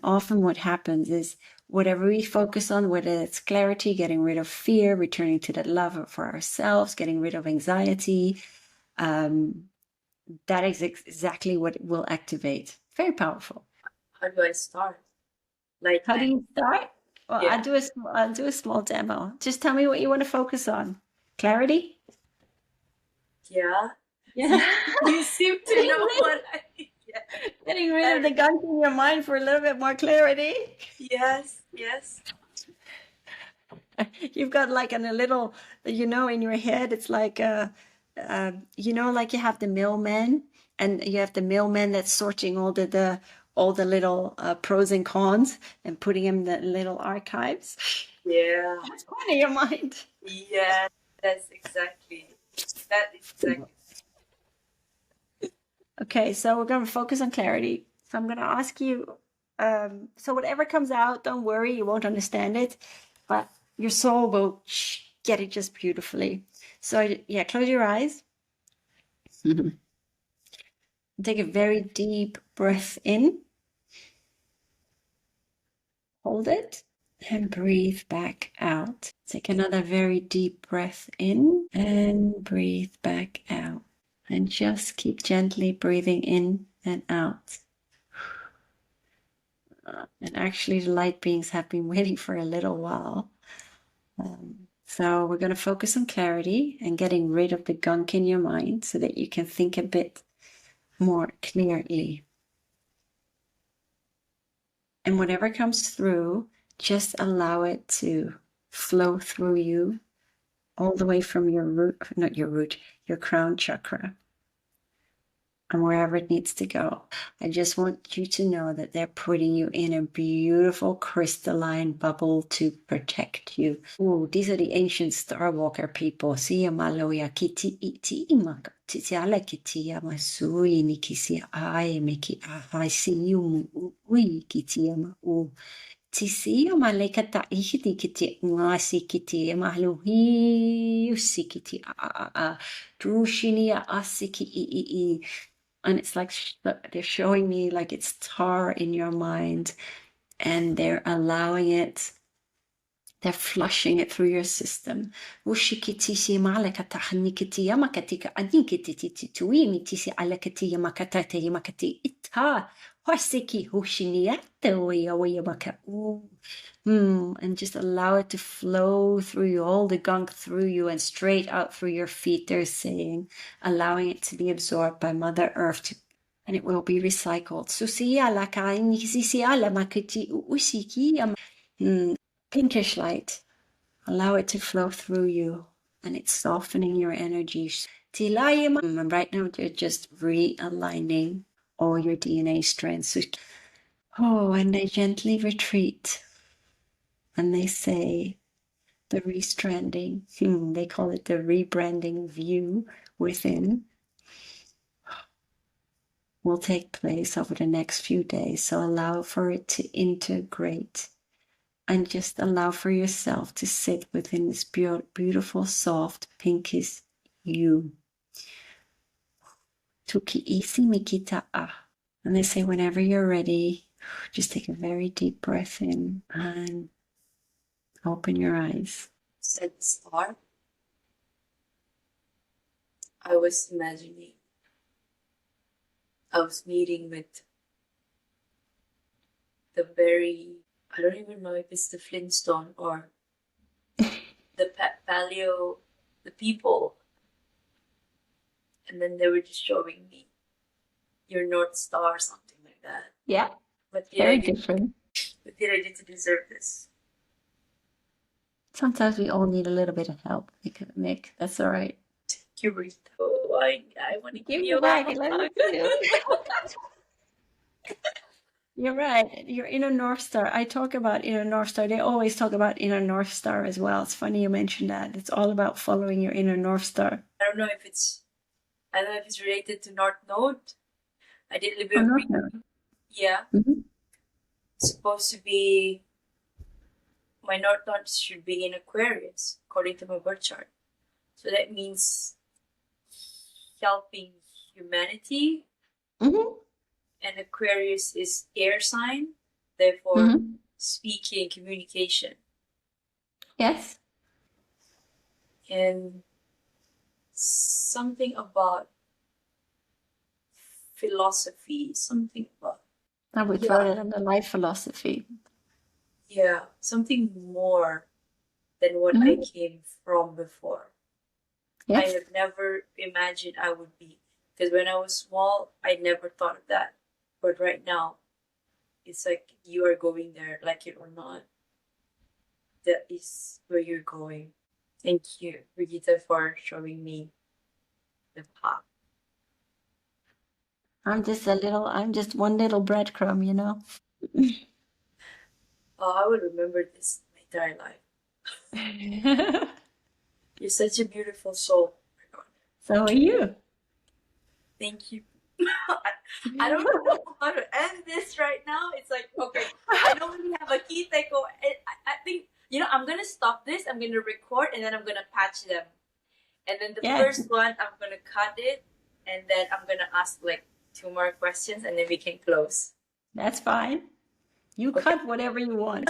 often what happens is whatever we focus on, whether it's clarity, getting rid of fear, returning to that love for ourselves, getting rid of anxiety, that is exactly what it will activate. Very powerful. How do I start? Like, how do you start? Well, Yeah. I'll do a small demo. Just tell me what you want to focus on. Clarity? Yeah. Yeah. You seem to know what I mean. Yeah. Getting rid of the gunk in your mind for a little bit more clarity. Yes, yes. You've got like a little, in your head, it's like, like you have the mailman, and you have the mailman that's sorting all the little pros and cons and putting them in the little archives. Yeah. That's part of your mind. Yeah, that's exactly. That is exactly. Okay, so we're going to focus on clarity. So I'm going to ask you, so whatever comes out, don't worry, you won't understand it, but your soul will get it just beautifully. So yeah, close your eyes. Take a very deep breath in. Hold it and breathe back out. Take another very deep breath in and breathe back out. And just keep gently breathing in and out. And actually, the light beings have been waiting for a little while. So we're going to focus on clarity and getting rid of the gunk in your mind so that you can think a bit more clearly. And whatever comes through, just allow it to flow through you all the way from your root, not your root, your crown chakra, and wherever it needs to go. I just want you to know that they're putting you in a beautiful crystalline bubble to protect you. Oh, these are the ancient Star Walker people. See maloya kiti iti imaka titi ala kiti yamasui nikisi ai miki I see you ui kiti yama u. Tisi maleka ta ihiti kiti ngasi kiti mahluhi usikiti a tushini asiki I. And it's like they're showing me like it's tar in your mind, and they're allowing it, they're flushing it through your system. And just allow it to flow through you, all the gunk through you and straight out through your feet, they're saying, allowing it to be absorbed by Mother Earth, and it will be recycled. Pinkish light, allow it to flow through you, and it's softening your energy. And right now, you're just realigning all your DNA strands. Oh, and they gently retreat. And they say the restranding, they call it the rebranding view within, will take place over the next few days. So allow for it to integrate and just allow for yourself to sit within this beautiful, soft, pinkish you. Tuki isi mikita a. And they say whenever you're ready, just take a very deep breath in and open your eyes. Said star. I was imagining I was meeting with the very, I don't even know if it's the Flintstone or the paleo, the people. And then they were just showing me your North Star, something like that. Yeah, But very different. What did I do to deserve this? Sometimes we all need a little bit of help, Nick. That's all right. Thank you, Rita. Oh, I want to give you a back. hug. You're right. Your inner North Star. I talk about inner North Star. They always talk about inner North Star as well. It's funny you mentioned that. It's all about following your inner North Star. I don't know if it's related to North Node. I did a little bit of North Node. Yeah. Mm-hmm. It's supposed to be, my North Node should be in Aquarius, according to my birth chart. So that means helping humanity. Mm-hmm. And Aquarius is air sign, therefore speaking, communication. Yes. And something about philosophy, something about... I would throw it under life philosophy. Yeah, something more than what I came from before. Yes. I have never imagined I would be. Because when I was small, I never thought of that. But right now, it's like you are going there, like it or not. That is where you're going. Thank you, Brigitte, for showing me the path. I'm just one little breadcrumb, you know. Oh, I will remember this my entire life. You're such a beautiful soul. So are you. Thank you. I don't know how to end this right now. It's like, okay, I know we have a key takeaway. I think, I'm going to stop this. I'm going to record and then I'm going to patch them. And then the first one, I'm going to cut it. And then I'm going to ask like 2 more questions and then we can close. That's fine. You cut whatever you want.